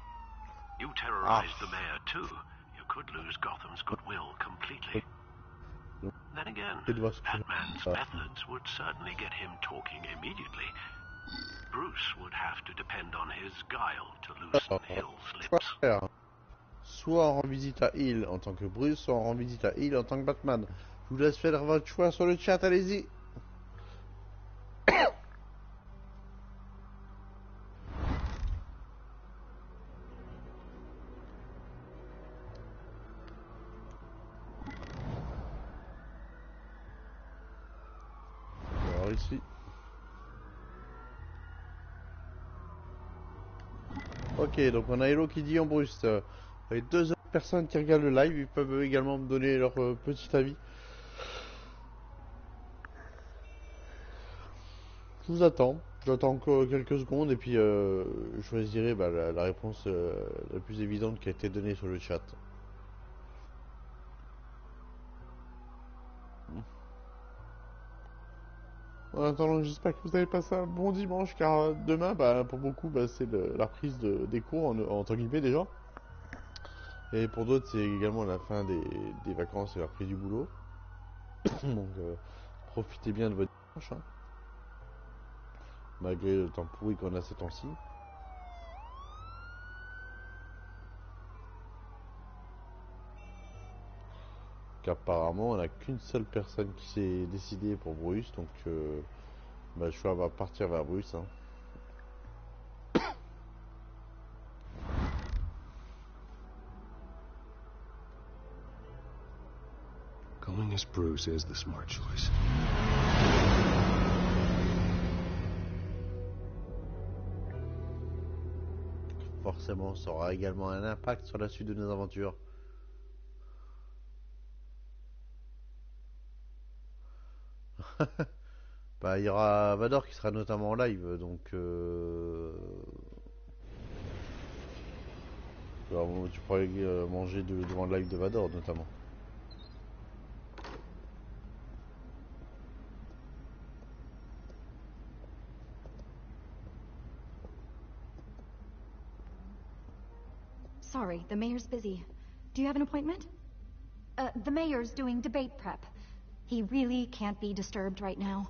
Speaker 8: You terrorized the mayor too. You could lose Gotham's goodwill completely. Then again, Batman's methods would certainly get him talking immediately. Bruce would have to depend on his guile to loosen Hill's lips.
Speaker 1: Soit on rend visite à Hill en tant que Bruce, soit on rend visite à Hill en tant que Batman. Je vous laisse faire votre choix sur le chat, allez-y. Alors ici. Ok, donc on a Hello qui dit en Bruce. Avec deux autres personnes qui regardent le live, ils peuvent également me donner leur petit avis. Je vous attends. J'attends encore quelques secondes et puis je choisirai la réponse la plus évidente qui a été donnée sur le chat. En attendant, j'espère que vous avez passé un bon dimanche car demain, pour beaucoup, c'est la reprise des cours entre guillemets déjà. Et pour d'autres, c'est également la fin des vacances et la reprise du boulot. Donc, profitez bien de votre dimanche, hein, malgré le temps pourri qu'on a ces temps-ci. Qu'apparemment, on n'a qu'une seule personne qui s'est décidée pour Bruce, donc le choix va partir vers Bruce. Hein.
Speaker 9: Going as Bruce is the smart choice.
Speaker 1: Forcément, ça aura également un impact sur la suite de nos aventures. Bah, il y aura Vador qui sera notamment en live, donc tu pourrais manger devant le live de Vador notamment.
Speaker 5: Sorry, the mayor's busy. Do you have an appointment? The mayor's doing debate prep. He really can't be disturbed right now.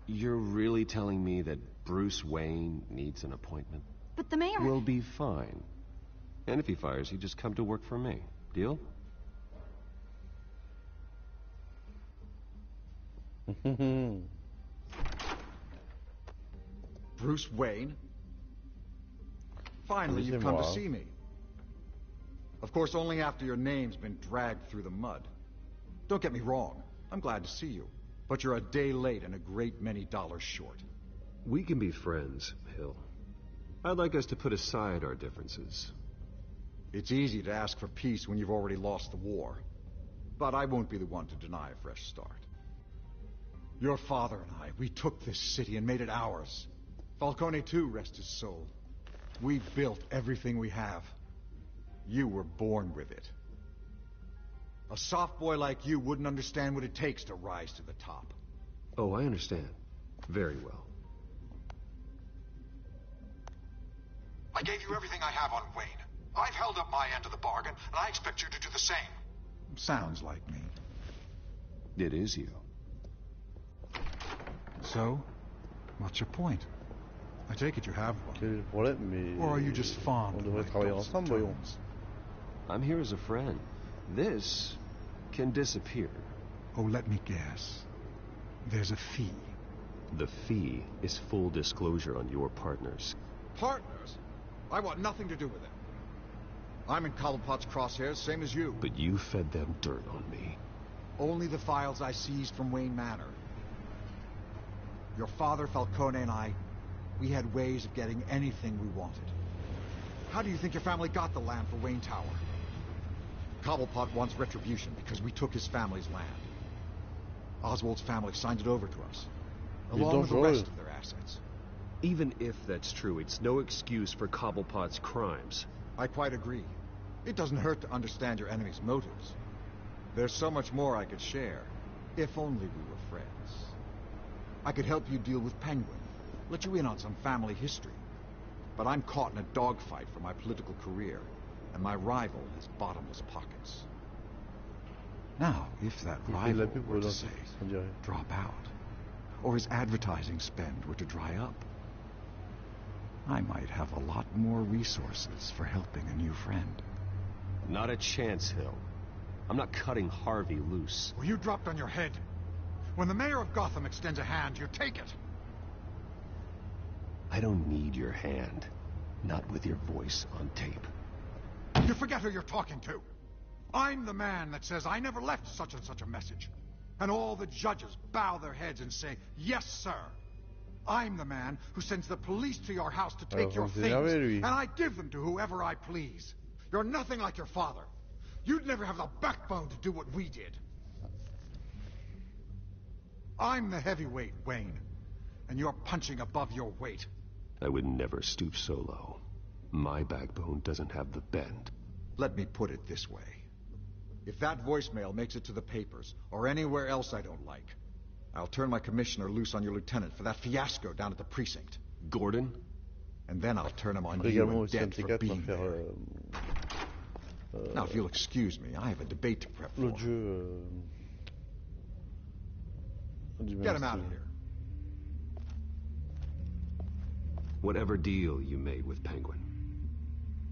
Speaker 9: You're really telling me that Bruce Wayne needs an appointment?
Speaker 5: But the mayor...
Speaker 9: We'll be fine. And if he fires, you just come to work for me. Deal?
Speaker 18: Bruce Wayne? Finally, you've come to see me. Of course, only after your name's been dragged through the mud. Don't get me wrong. I'm glad to see you. But you're a day late and a great many dollars short.
Speaker 9: We can be friends, Hill. I'd like us to put aside our differences.
Speaker 18: It's easy to ask for peace when you've already lost the war. But I won't be the one to deny a fresh start. Your father and I, we took this city and made it ours. Falcone too, rest his soul. We built everything we have. You were born with it. A soft boy like you wouldn't understand what it takes to rise to the top.
Speaker 9: Oh, I understand. Very well.
Speaker 18: I gave you everything I have on Wayne. I've held up my end of the bargain, and I expect you to do the same. Sounds like me.
Speaker 9: It is you.
Speaker 18: So, what's your point? I take it you have one. Or are you just fond of my
Speaker 9: I'm here as a friend. This can disappear.
Speaker 18: Oh, let me guess. There's a fee.
Speaker 9: The fee is full disclosure on your partners.
Speaker 18: Partners? I want nothing to do with it. I'm in Cobblepot's crosshairs, same as you.
Speaker 9: But you fed them dirt on me.
Speaker 18: Only the files I seized from Wayne Manor. Your father, Falcone, and I, we had ways of getting anything we wanted. How do you think your family got the land for Wayne Tower? Cobblepot wants retribution because we took his family's land. Oswald's family signed it over to us, along with the rest of their assets.
Speaker 9: Even if that's true, it's no excuse for Cobblepot's crimes.
Speaker 18: I quite agree. It doesn't hurt to understand your enemy's motives. There's so much more I could share, if only we were friends. I could help you deal with Penguin, let you in on some family history. But I'm caught in a dogfight for my political career, and my rival has bottomless pockets. Now, if that rival were to say, drop out, or his advertising spend were to dry up, I might have a lot more resources for helping a new friend.
Speaker 9: Not a chance, Hill. I'm not cutting Harvey loose.
Speaker 18: Well, you dropped on your head. When the mayor of Gotham extends a hand, you take it.
Speaker 9: I don't need your hand. Not with your voice on tape.
Speaker 18: You forget who you're talking to. I'm the man that says I never left such and such a message. And all the judges bow their heads and say, yes, sir. I'm the man who sends the police to your house to take your things, and I give them to whoever I please. You're nothing like your father. You'd never have the backbone to do what we did. I'm the heavyweight, Wayne, and you're punching above your weight.
Speaker 9: I would never stoop so low. My backbone doesn't have the bend.
Speaker 18: Let me put it this way. If that voicemail makes it to the papers, or anywhere else I don't like, I'll turn my commissioner loose on your lieutenant for that fiasco down at the precinct.
Speaker 9: Gordon?
Speaker 18: And then I'll turn him on you and dead for being there. Now, if you'll excuse me, I have a debate to prep for.
Speaker 1: L'autre jeu...
Speaker 18: Get him out of here.
Speaker 9: Whatever deal you made with Penguin,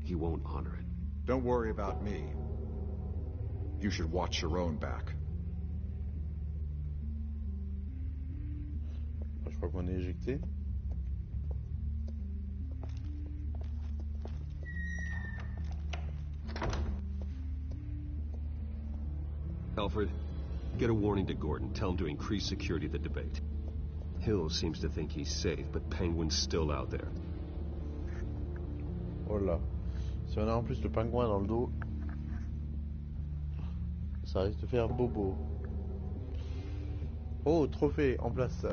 Speaker 9: he won't honor it.
Speaker 18: Don't worry about me. You should watch your own back.
Speaker 1: Je crois qu'on est éjecté.
Speaker 9: Alfred, get a warning to Gordon. Tell him to increase security at the debate. Hill seems to think he's safe, but Penguin's still out there.
Speaker 1: Oh là. Si on a en plus le pingouin dans le dos, ça risque de faire bobo. Oh, trophée, en place.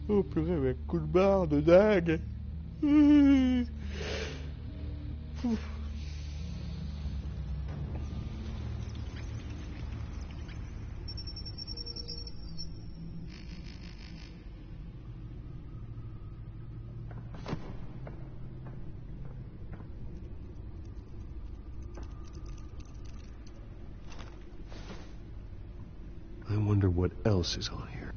Speaker 1: Oh purée, avec coup de barre de dingue.
Speaker 9: I wonder what else is on here.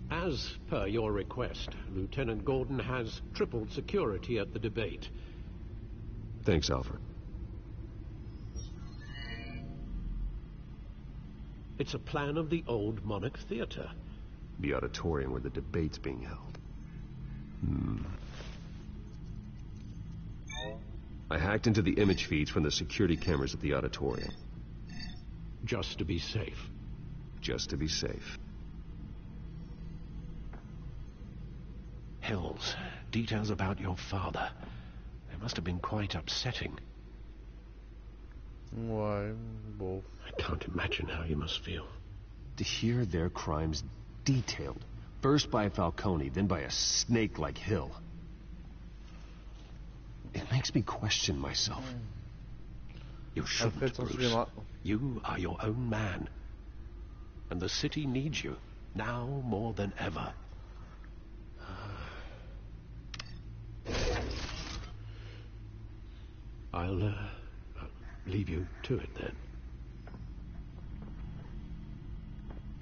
Speaker 10: As per your request, Lieutenant Gordon has tripled security at the debate.
Speaker 9: Thanks, Alfred.
Speaker 10: It's a plan of the old Monarch Theatre.
Speaker 9: The auditorium where the debate's being held. I hacked into the image feeds from the security cameras at the auditorium.
Speaker 10: Just to be safe.
Speaker 9: Just to be safe.
Speaker 8: Hills, details about your father. They must have been quite upsetting.
Speaker 1: Ouais, bon.
Speaker 10: I can't imagine how you must feel.
Speaker 9: To hear their crimes detailed, first by Falcone, then by a snake like Hill. It makes me question myself.
Speaker 10: You shouldn't, Bruce. You are your own man. And the city needs you, now more than ever. I'll leave you to it then.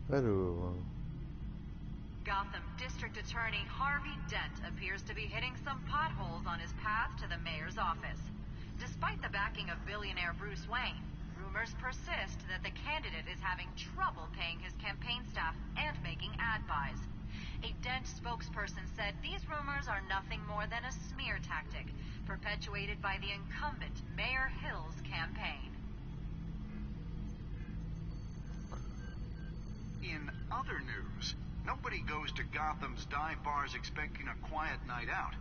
Speaker 1: Hello.
Speaker 19: Gotham District Attorney Harvey Dent appears to be hitting some potholes on his path to the mayor's office. Despite the backing of billionaire Bruce Wayne, rumors persist that the candidate is having trouble paying his campaign staff and making ad buys. A Dent spokesperson said these rumors are nothing more than a smear tactic perpetuated by the incumbent Mayor Hill's campaign.
Speaker 20: In other news, nobody goes to Gotham's dive bars expecting a quiet night out,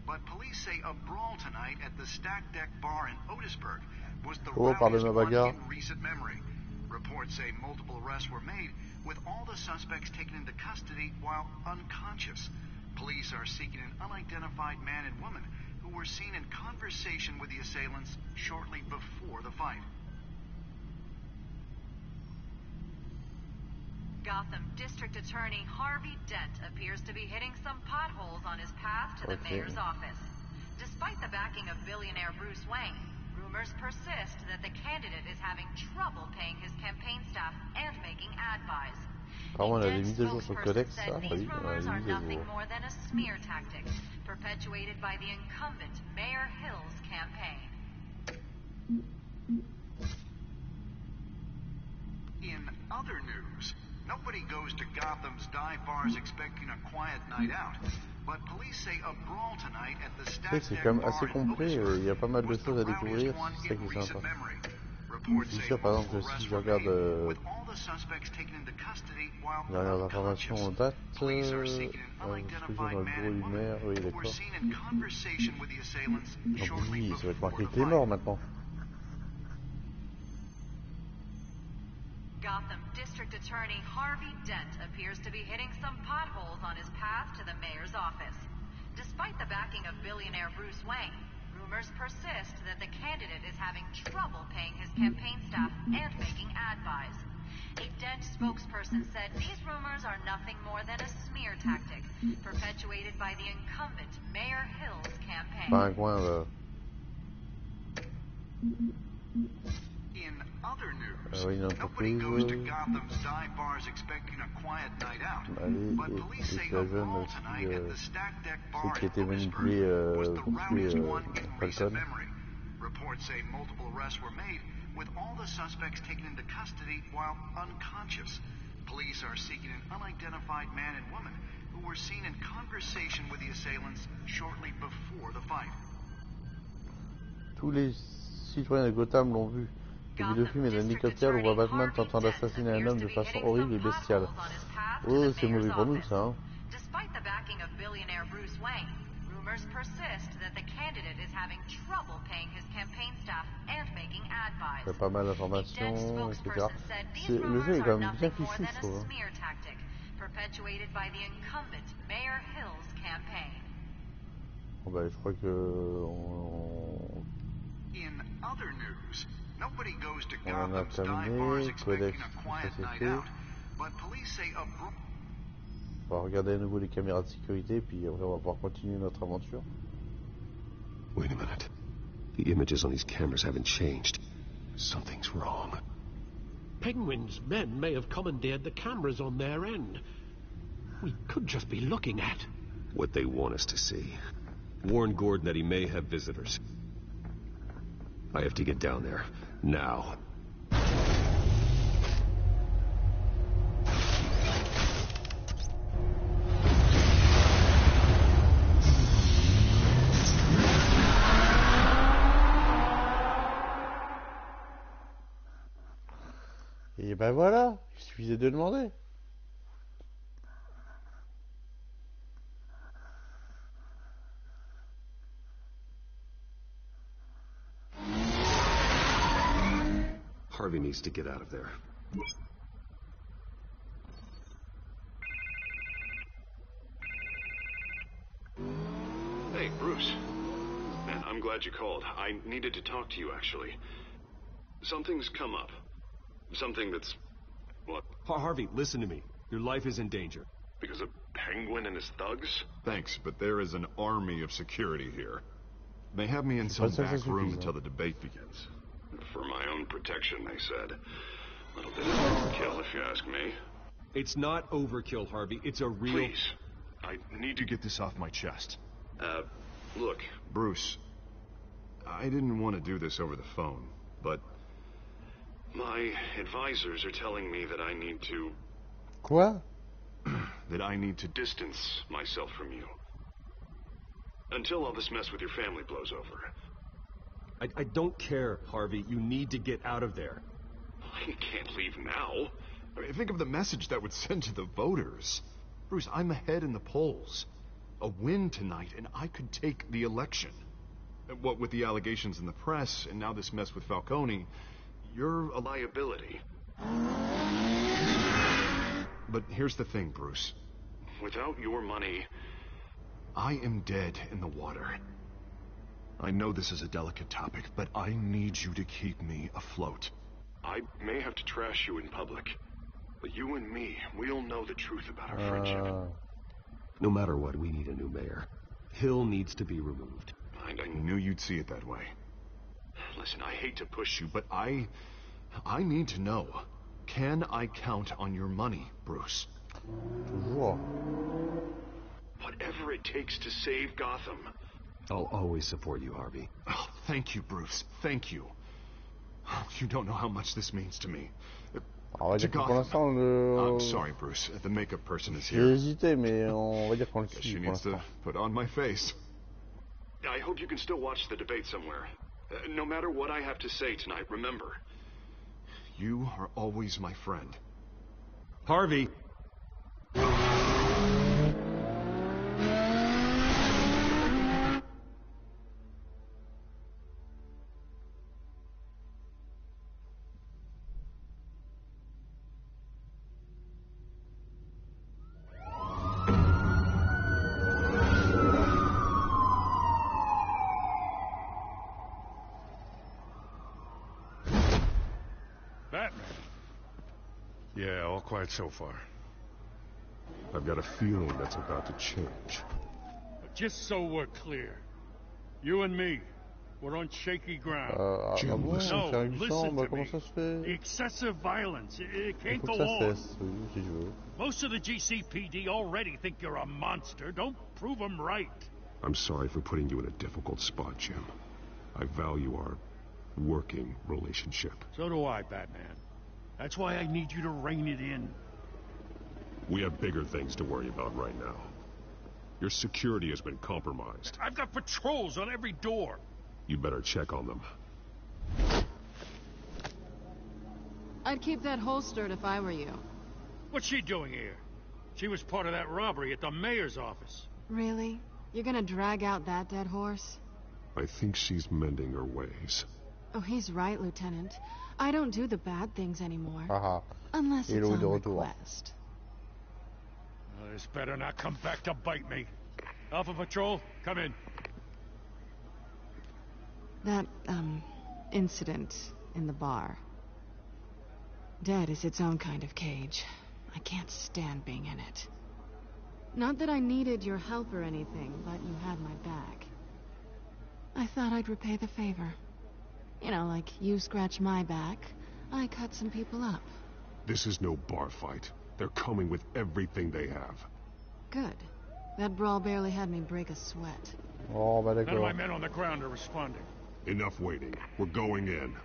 Speaker 20: but police say a brawl tonight at the Stack Deck Bar in Otisburg was the rowdiest one in recent memory. Reports say multiple arrests were made, with all the suspects taken into custody while unconscious. Police are seeking an unidentified man and woman who were seen in conversation with the assailants shortly before the fight.
Speaker 19: Gotham District Attorney Harvey Dent appears to be hitting some potholes on his path to the mayor's office. Despite the backing of billionaire Bruce Wayne, rumors persist that the candidate is having trouble paying his campaign staff and making ad buys.
Speaker 1: Apparemment, elle a mis à jour son codex, ça,
Speaker 19: These
Speaker 1: oui,
Speaker 19: rumors
Speaker 1: elle a
Speaker 19: are
Speaker 1: mis à
Speaker 19: nothing
Speaker 1: jour.
Speaker 19: more than a smear tactic perpetuated by the incumbent Mayor Hill's campaign.
Speaker 20: In other news, nobody goes to Gotham's dive bars expecting a quiet night out, but police say a brawl tonight at the Stack
Speaker 1: C'est
Speaker 20: Deck
Speaker 1: quand même
Speaker 20: Bar
Speaker 1: assez
Speaker 20: in
Speaker 1: complet, il y a pas mal de choses à découvrir, c'est ça qui est sympa. Je suis sûr par exemple que si je regarde dernières informations en date, excusez dans le gros lumière, oui d'accord. Oh oui, ça va être marqué qu'il est mort maintenant.
Speaker 19: Gotham District Attorney Harvey Dent appears to be hitting some potholes on his path to the mayor's office. Despite the backing of billionaire Bruce Wayne, rumors persist that the candidate is having trouble paying his campaign staff and making ad buys. A Dent spokesperson said these rumors are nothing more than a smear tactic perpetuated by the incumbent Mayor Hill's campaign.
Speaker 1: Pas un coin
Speaker 20: In other news, nobody goes to Gotham's dive bars expecting a quiet night out. But police say a brawl tonight at the Stack Deck Bar in Otisburg was the rowdiest one in recent memory. Reports say multiple arrests were made, with all the suspects taken into custody while unconscious. Police are seeking an unidentified man and woman who were seen in conversation with the assailants shortly before the fight.
Speaker 1: Tous les citoyens de Gotham l'ont vu. Depuis le film et l'hélicoptère, on voit Batman tentant d'assassiner un homme de façon horrible et bestiale. Oh, c'est mauvais pour nous, ça, hein.
Speaker 19: Despite the backing of billionaire Bruce Wayne, rumors persist that the candidate is having trouble paying his campaign staff and making ad buys.
Speaker 1: Il y a pas mal d'informations, etc. Le jeu est quand même bien fichu, je trouve.
Speaker 19: Perpetuated by the incumbent Mayor Hill's campaign.
Speaker 1: Bon, bah, je crois que
Speaker 20: In other news, nobody goes to Gotham's dive bars expecting a quiet night out, but police say a
Speaker 1: on va regarder à nouveau les caméras de sécurité, puis après on va pouvoir continuer notre aventure.
Speaker 9: Wait a minute. The images on these cameras haven't changed. Something's wrong.
Speaker 10: Penguin's men may have commandeered the cameras on their end. We could just be looking at
Speaker 9: what they want us to see. Warn Gordon that he may have visitors. I have to get down there. Now.
Speaker 1: Et ben voilà, il suffisait de demander.
Speaker 9: Harvey needs to get out of there.
Speaker 21: Hey, Bruce. Man, I'm glad you called. I needed to talk to you, actually. Something's come up. Something that's... what?
Speaker 9: Harvey, listen to me. Your life is in danger.
Speaker 21: Because of Penguin and his thugs?
Speaker 4: Thanks, but there is an army of security here. They have me in some back room until the debate begins.
Speaker 21: For my own protection, they said. A little bit of overkill, if you ask me.
Speaker 9: It's not overkill, Harvey. It's a real...
Speaker 21: Please. I need to
Speaker 4: get this off my chest.
Speaker 21: Look.
Speaker 4: Bruce, I didn't want to do this over the phone, but...
Speaker 21: my advisors are telling me that I need to...
Speaker 1: Quoi?
Speaker 21: that I need to distance myself from you. Until all this mess with your family blows over.
Speaker 9: I don't care, Harvey. You need to get out of there.
Speaker 21: I can't leave now.
Speaker 4: I mean, think of the message that would send to the voters. Bruce, I'm ahead in the polls. A win tonight, and I could take the election. What with the allegations in the press, and now this mess with Falcone, you're a liability. But here's the thing, Bruce.
Speaker 21: Without your money...
Speaker 4: I am dead in the water. I know this is a delicate topic, but I need you to keep me afloat.
Speaker 21: I may have to trash you in public, but you and me, we'll know the truth about our friendship.
Speaker 9: No matter what, we need a new mayor. Hill needs to be removed.
Speaker 4: I knew you'd see it that way.
Speaker 21: Listen, I hate to push you,
Speaker 4: but I need to know. Can I count on your money, Bruce?
Speaker 1: Toujours.
Speaker 21: Whatever it takes to save Gotham.
Speaker 9: I'll always support you, Harvey.
Speaker 4: Oh, thank you, Bruce. Thank you. Oh, you don't know how much this means to me.
Speaker 1: On va dire que pour l'instant,
Speaker 4: I'm sorry, Bruce. The makeup person is here.
Speaker 1: J'ai hésité, mais on va dire qu'on le suit.
Speaker 4: She needs to put on my face.
Speaker 21: I hope you can still watch the debate somewhere. No matter what I have to say tonight, remember.
Speaker 4: You are always my friend.
Speaker 9: Harvey!
Speaker 13: Yeah, all quiet so far.
Speaker 11: I've got a feeling that's about to change.
Speaker 13: But just so we're clear, you and me, we're on shaky ground.
Speaker 11: Jim, listen.
Speaker 13: No, listen to me. The excessive violence, it can't go on. Most of the GCPD already think you're a monster. Don't prove them right.
Speaker 11: I'm sorry for putting you in a difficult spot, Jim. I value our working relationship.
Speaker 13: So do I, Batman. That's why I need you to rein it in.
Speaker 11: We have bigger things to worry about right now. Your security has been compromised.
Speaker 13: I've got patrols on every door.
Speaker 11: You better check on them.
Speaker 7: I'd keep that holstered if I were you.
Speaker 13: What's she doing here? She was part of that robbery at the mayor's office.
Speaker 7: Really? You're gonna drag out that dead horse?
Speaker 11: I think she's mending her ways.
Speaker 7: Oh, he's right, Lieutenant. I don't do the bad things anymore. Unless it's on request.
Speaker 13: This better not come back to bite me. Alpha Patrol, come in.
Speaker 7: That, incident in the bar. Dead is its own kind of cage. I can't stand being in it. Not that I needed your help or anything, but you had my back. I thought I'd repay the favor. You know, like you scratch my back, I cut some people up.
Speaker 11: This is no bar fight. They're coming with everything they have.
Speaker 7: Good. That brawl barely had me break a sweat.
Speaker 13: None of my men on the ground are responding.
Speaker 11: Enough waiting. We're going in.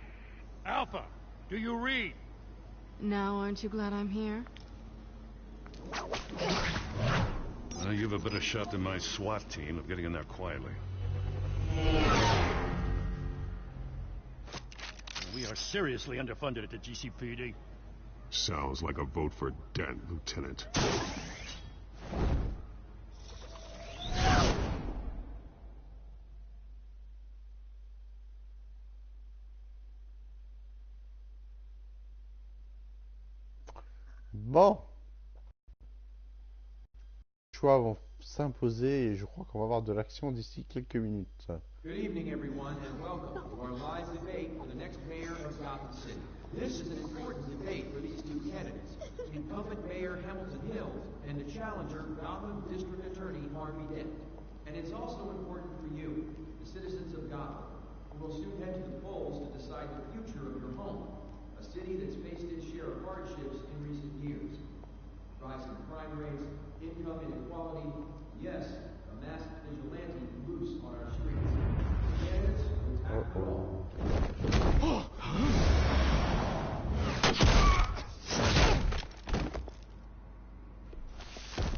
Speaker 13: Alpha, do you read?
Speaker 7: Now, aren't you glad I'm here?
Speaker 13: Well, you have a better shot than my SWAT team of getting in there quietly. We are seriously underfunded at the GCPD.
Speaker 11: Sounds like a vote for Dent, Lieutenant.
Speaker 1: Bon. Les choix vont s'imposer et je crois qu'on va avoir de l'action d'ici quelques minutes.
Speaker 2: Good evening, everyone, and welcome to our live debate for the next mayor of Gotham City. This is an important debate for these two candidates, incumbent Mayor Hamilton Hill and the challenger, Gotham District Attorney Harvey Dent. And it's also important for you, the citizens of Gotham, who will soon head to the polls to decide the future of your home, a city that's faced its share of hardships in recent years. Rising crime rates, income inequality, yes, a masked vigilante loose on our streets. Candidates will tackle it all.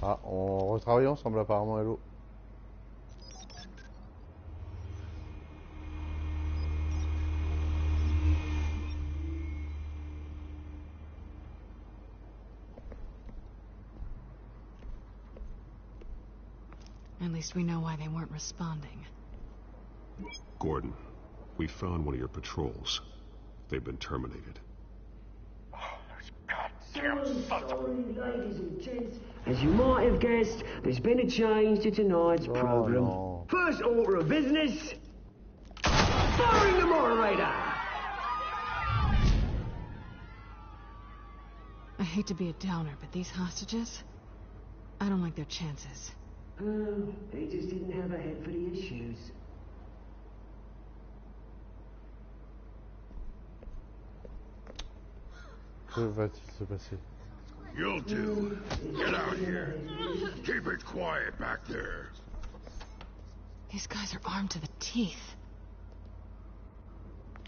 Speaker 1: Ah, on retravaille ensemble apparemment, hello.
Speaker 7: At least we know why they weren't responding.
Speaker 11: Gordon, we found one of your patrols. They've been terminated.
Speaker 12: Sorry, ladies and gents. As you might have guessed, there's been a change to tonight's program.
Speaker 1: No.
Speaker 12: First order of business, firing the moderator.
Speaker 7: I hate to be a downer, but these hostages, I don't like their chances.
Speaker 12: They just didn't have a head for the issues.
Speaker 1: Que va-t-il se passer?
Speaker 6: You'll do. Get out here. Keep it quiet back there.
Speaker 7: These guys are armed to the teeth.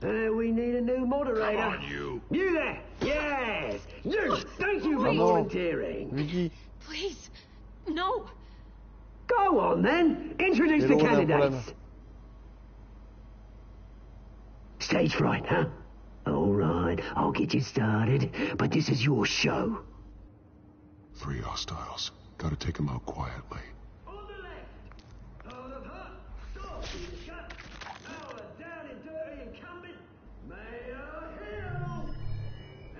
Speaker 12: We need a new moderator.
Speaker 6: Come on, you.
Speaker 12: You there? Yes. You. Thank you for volunteering.
Speaker 1: Vicky.
Speaker 5: Please, no.
Speaker 12: Go on then. Introduce the candidates. Stage fright, huh? All right, I'll get you started, but this is your show.
Speaker 11: 3 hostiles. Gotta take them out quietly.
Speaker 12: On the left, out of her, stop in the shut, our down and dirty incumbent, Mayor Hill.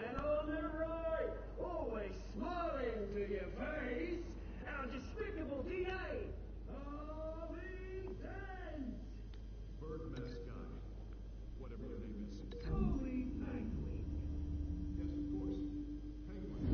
Speaker 12: And on the right, always smiling to your face, our despicable DA, Harvey Dent.
Speaker 4: Bird Mess Guy. Whatever your name is.
Speaker 12: Holy Penguin.
Speaker 4: Yes, of course. Penguin.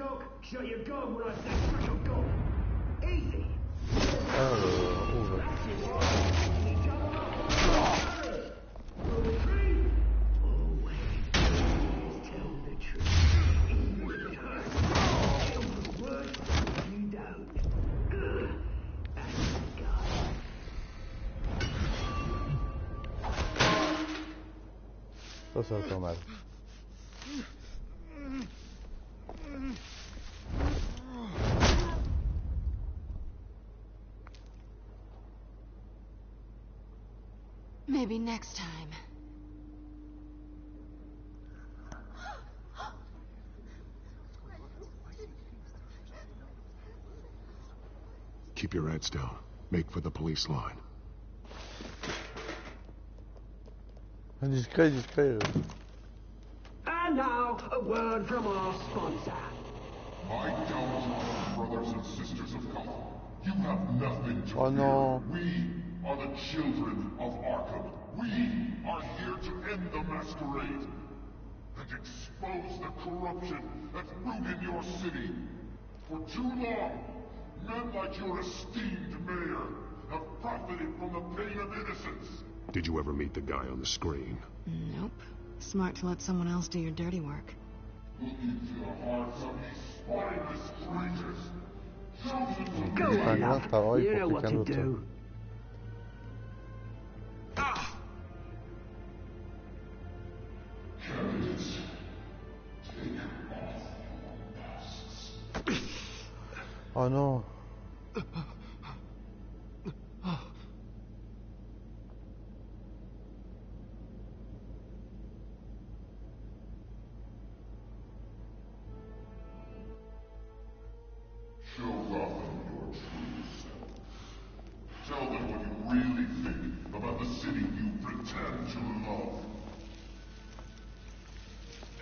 Speaker 12: cock, shut your gun when I say shut your gun. Easy.
Speaker 1: Ça, ça va faire mal.
Speaker 17: Maybe next time.
Speaker 4: Keep your heads down. Make for the police line.
Speaker 1: Discret, discret.
Speaker 12: And now, a word from our sponsor.
Speaker 6: My downtown brothers and sisters of Gotham, you have nothing to
Speaker 1: fear.
Speaker 6: No. We are the children of Arkham. We are here to end the masquerade and expose the corruption that's rooted your city. For too long, men like your esteemed mayor have profited from the pain of innocence.
Speaker 4: Did you ever meet the guy on the screen?
Speaker 17: Nope. Smart to let someone else do your dirty work.
Speaker 6: Looking to the hearts of these spineless creatures.
Speaker 12: Go on up. You know what to do.
Speaker 6: Candidates, take off your masks.
Speaker 1: Oh no.
Speaker 6: Show Gotham your true self. Tell them what you really think about the city you pretend to love.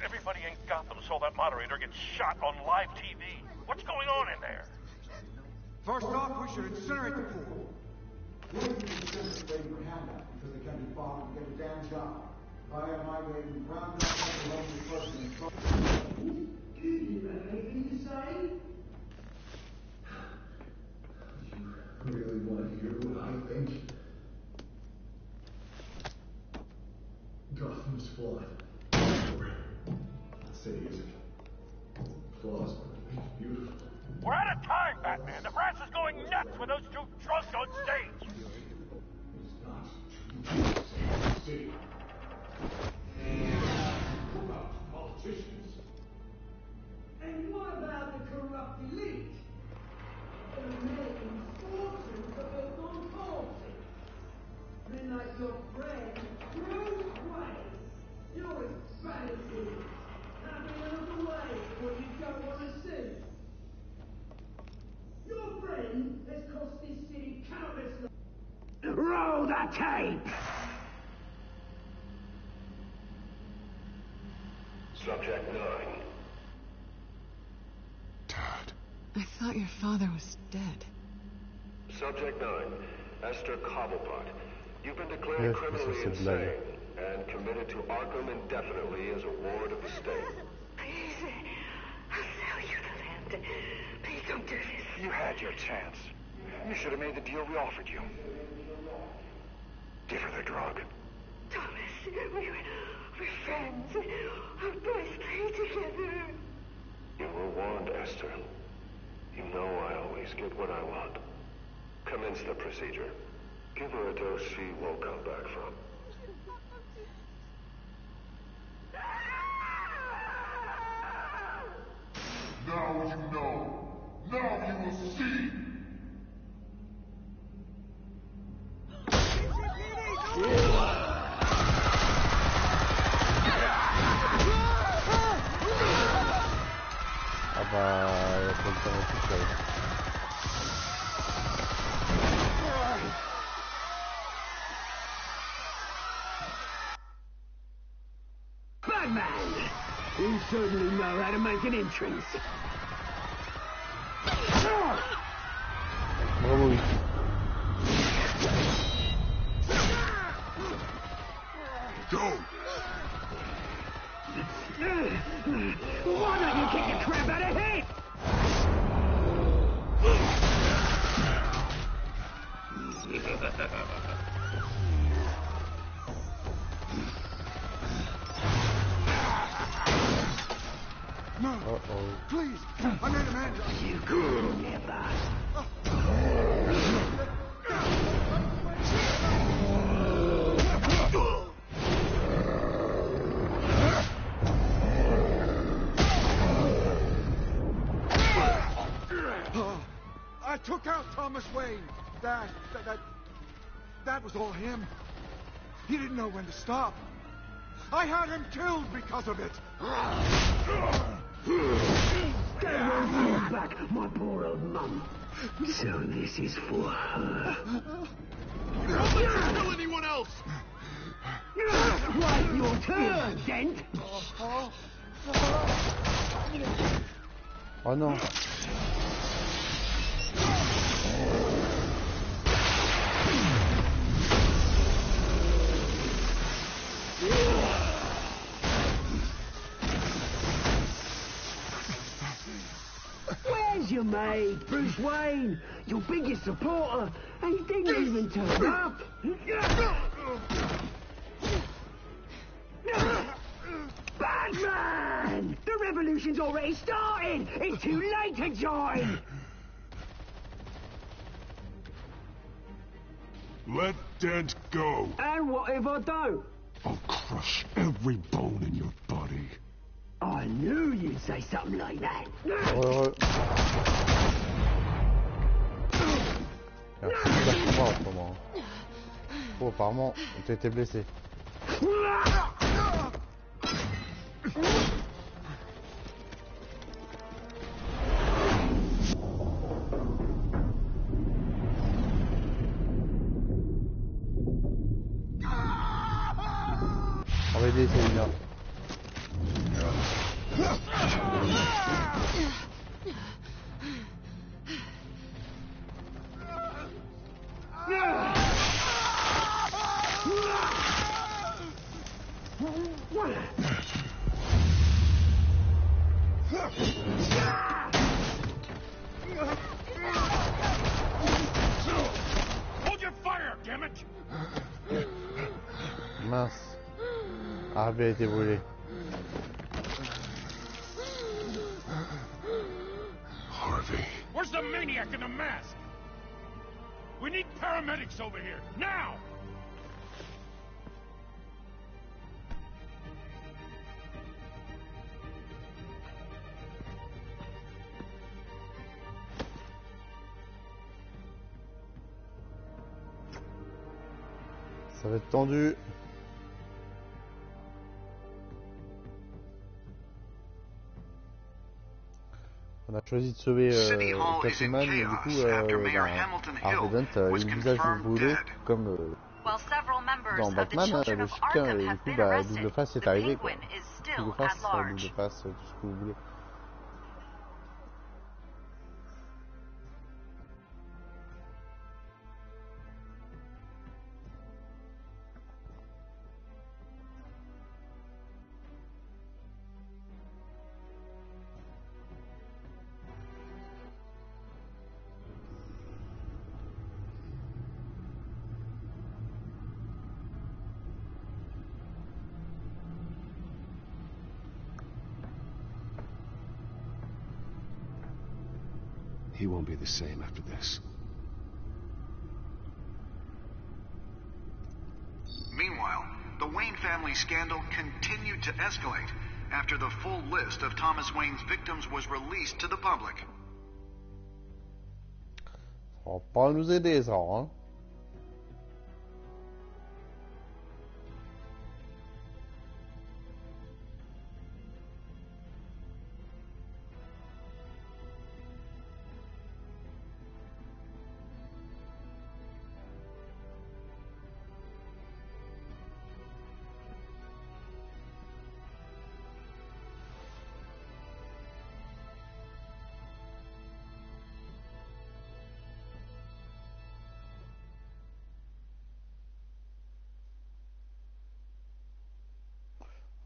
Speaker 8: Everybody in Gotham saw that moderator get shot on live TV. What's going on in there?
Speaker 18: First off, we should incinerate the pool.
Speaker 15: Yes, we should waiting for handout because they can't be bothered to get a damn job. If I had my way, we'd round up the lonely person and throw...
Speaker 12: Do you have anything to say?
Speaker 15: You really want to hear what I think? Gotham's flawed. The city isn't. Flaws, but it's beautiful.
Speaker 8: We're out of time, Batman. The brass is going nuts with those two drunks on stage.
Speaker 15: It's not the city. Corrupt politicians.
Speaker 12: And what about the corrupt elite? The American fortunes are built on politics. Men like your friend, Bruce Wayne. You're as bad as he is. Having another way what you don't want to see. Your friend has cost this city countless lives. Roll the tape!
Speaker 8: Subject 9.
Speaker 4: Dad.
Speaker 17: I thought your father was dead.
Speaker 8: Subject 9. Esther Cobblepot. You've been declared criminally insane and committed to Arkham indefinitely as a ward of the state.
Speaker 22: Please, I'll sell you the land. Please don't do this.
Speaker 23: You had your chance. You should have made the deal we offered you. Give her the drug.
Speaker 22: Thomas, we're friends. Our boys play together.
Speaker 8: You were warned, Esther. You know I always get what I want. Commence the procedure. Give her a dose she won't come back from.
Speaker 6: Now you know. Now you will see.
Speaker 1: Ah bah, il y a pas le temps tout seul.
Speaker 12: Batman! You certainly know how to make an entrance.
Speaker 1: Bravo, oui.
Speaker 6: Go!
Speaker 12: Why don't you kick the crap out of him?
Speaker 15: wait a minute.
Speaker 12: You could never.
Speaker 18: I took out Thomas Wayne. That was all him. He didn't know when to stop. I had him killed because of it.
Speaker 12: Get away back, my poor old mum. So this is for her.
Speaker 6: Don't let her kill anyone else!
Speaker 12: Right, your turn, Dent.
Speaker 1: Oh non.
Speaker 12: Where's your mate, Bruce Wayne? Your biggest supporter, and he didn't even turn up. Batman! The revolution's already started! It's too late to join!
Speaker 6: Let Dent go.
Speaker 12: And what if I don't?
Speaker 6: I'll crush every bone in your body.
Speaker 12: I knew you'd say something like that.
Speaker 1: Oh, apparemment, tu étais blessé. On va aider celui-là.
Speaker 6: Hold your fire, damn it!
Speaker 1: Mince. Harvey a été brûlé.
Speaker 6: Harvey. Where's the maniac in the mask? We need paramedics over here, now!
Speaker 1: Ça va être tendu. On a choisi de sauver Catwoman, mais du coup, Harvey Dent a eu le visage brûlé comme dans Batman, le chien, et du coup, double face est arrivé, quoi. Double face, tout ce que vous voulez.
Speaker 9: He won't be the same after this.
Speaker 20: Meanwhile, the Wayne family scandal continued to escalate after the full list of Thomas Wayne's victims was released to the public.
Speaker 1: Ça va pas nous aider, ça, hein.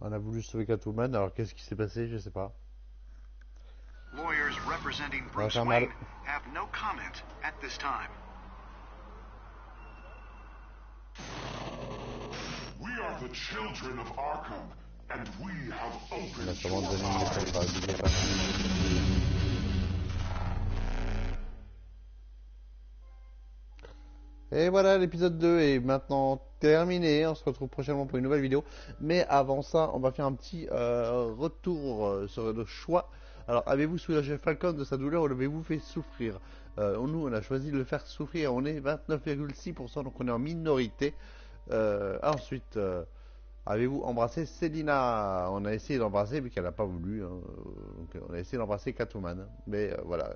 Speaker 1: On a voulu sauver Catwoman, alors qu'est-ce qui s'est passé? Je sais pas.
Speaker 20: Lawyers representing Bruce Wayne have no comment at this time.
Speaker 6: We are the children of Arkham, and we have opened
Speaker 1: On a sûrement donné une
Speaker 6: your
Speaker 1: leçon,
Speaker 6: eyes.
Speaker 1: ça va Et voilà, l'épisode 2 est maintenant terminé. On se retrouve prochainement pour une nouvelle vidéo. Mais avant ça, on va faire un petit retour sur le choix. Alors, avez-vous soulagé Falcon de sa douleur ou l'avez-vous fait souffrir? Nous, on a choisi de le faire souffrir. On est 29,6%, donc on est en minorité. Ensuite, avez-vous embrassé Selina? On a essayé d'embrasser, mais qu'elle n'a pas voulu. Hein. Donc, on a essayé d'embrasser Catwoman. Mais voilà.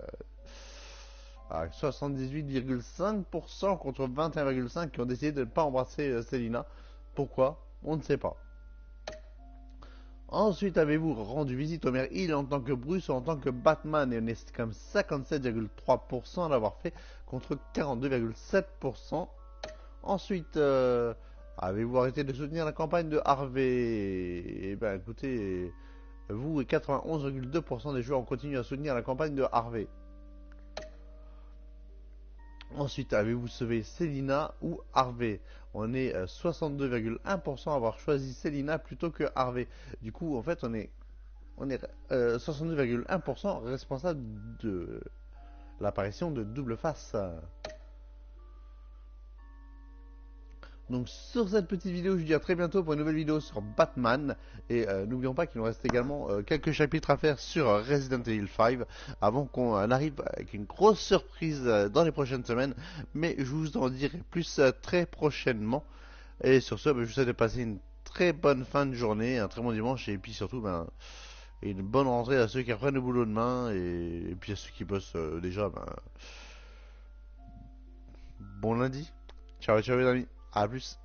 Speaker 1: À 78,5% contre 21,5% qui ont décidé de ne pas embrasser Selina. Pourquoi? On ne sait pas. Ensuite, avez-vous rendu visite au maire Hill en tant que Bruce ou en tant que Batman? Et on est comme 57,3% à l'avoir fait contre 42,7%. Ensuite, avez-vous arrêté de soutenir la campagne de Harvey? Eh bien, écoutez, vous et 91,2% des joueurs ont continué à soutenir la campagne de Harvey. Ensuite, avez-vous sauvé Selina ou Harvey? On est 62,1% à avoir choisi Selina plutôt que Harvey. Du coup, en fait, on est 62,1% responsable de l'apparition de double face. Donc sur cette petite vidéo, je vous dis à très bientôt pour une nouvelle vidéo sur Batman. Et n'oublions pas qu'il nous reste également quelques chapitres à faire sur Resident Evil 5 avant qu'on arrive avec une grosse surprise dans les prochaines semaines. Mais je vous en dirai plus très prochainement. Et sur ce, je vous souhaite de passer une très bonne fin de journée, un très bon dimanche et puis surtout une bonne rentrée à ceux qui reprennent le boulot demain et puis à ceux qui bossent déjà. Bon lundi. Ciao ciao les amis. À plus.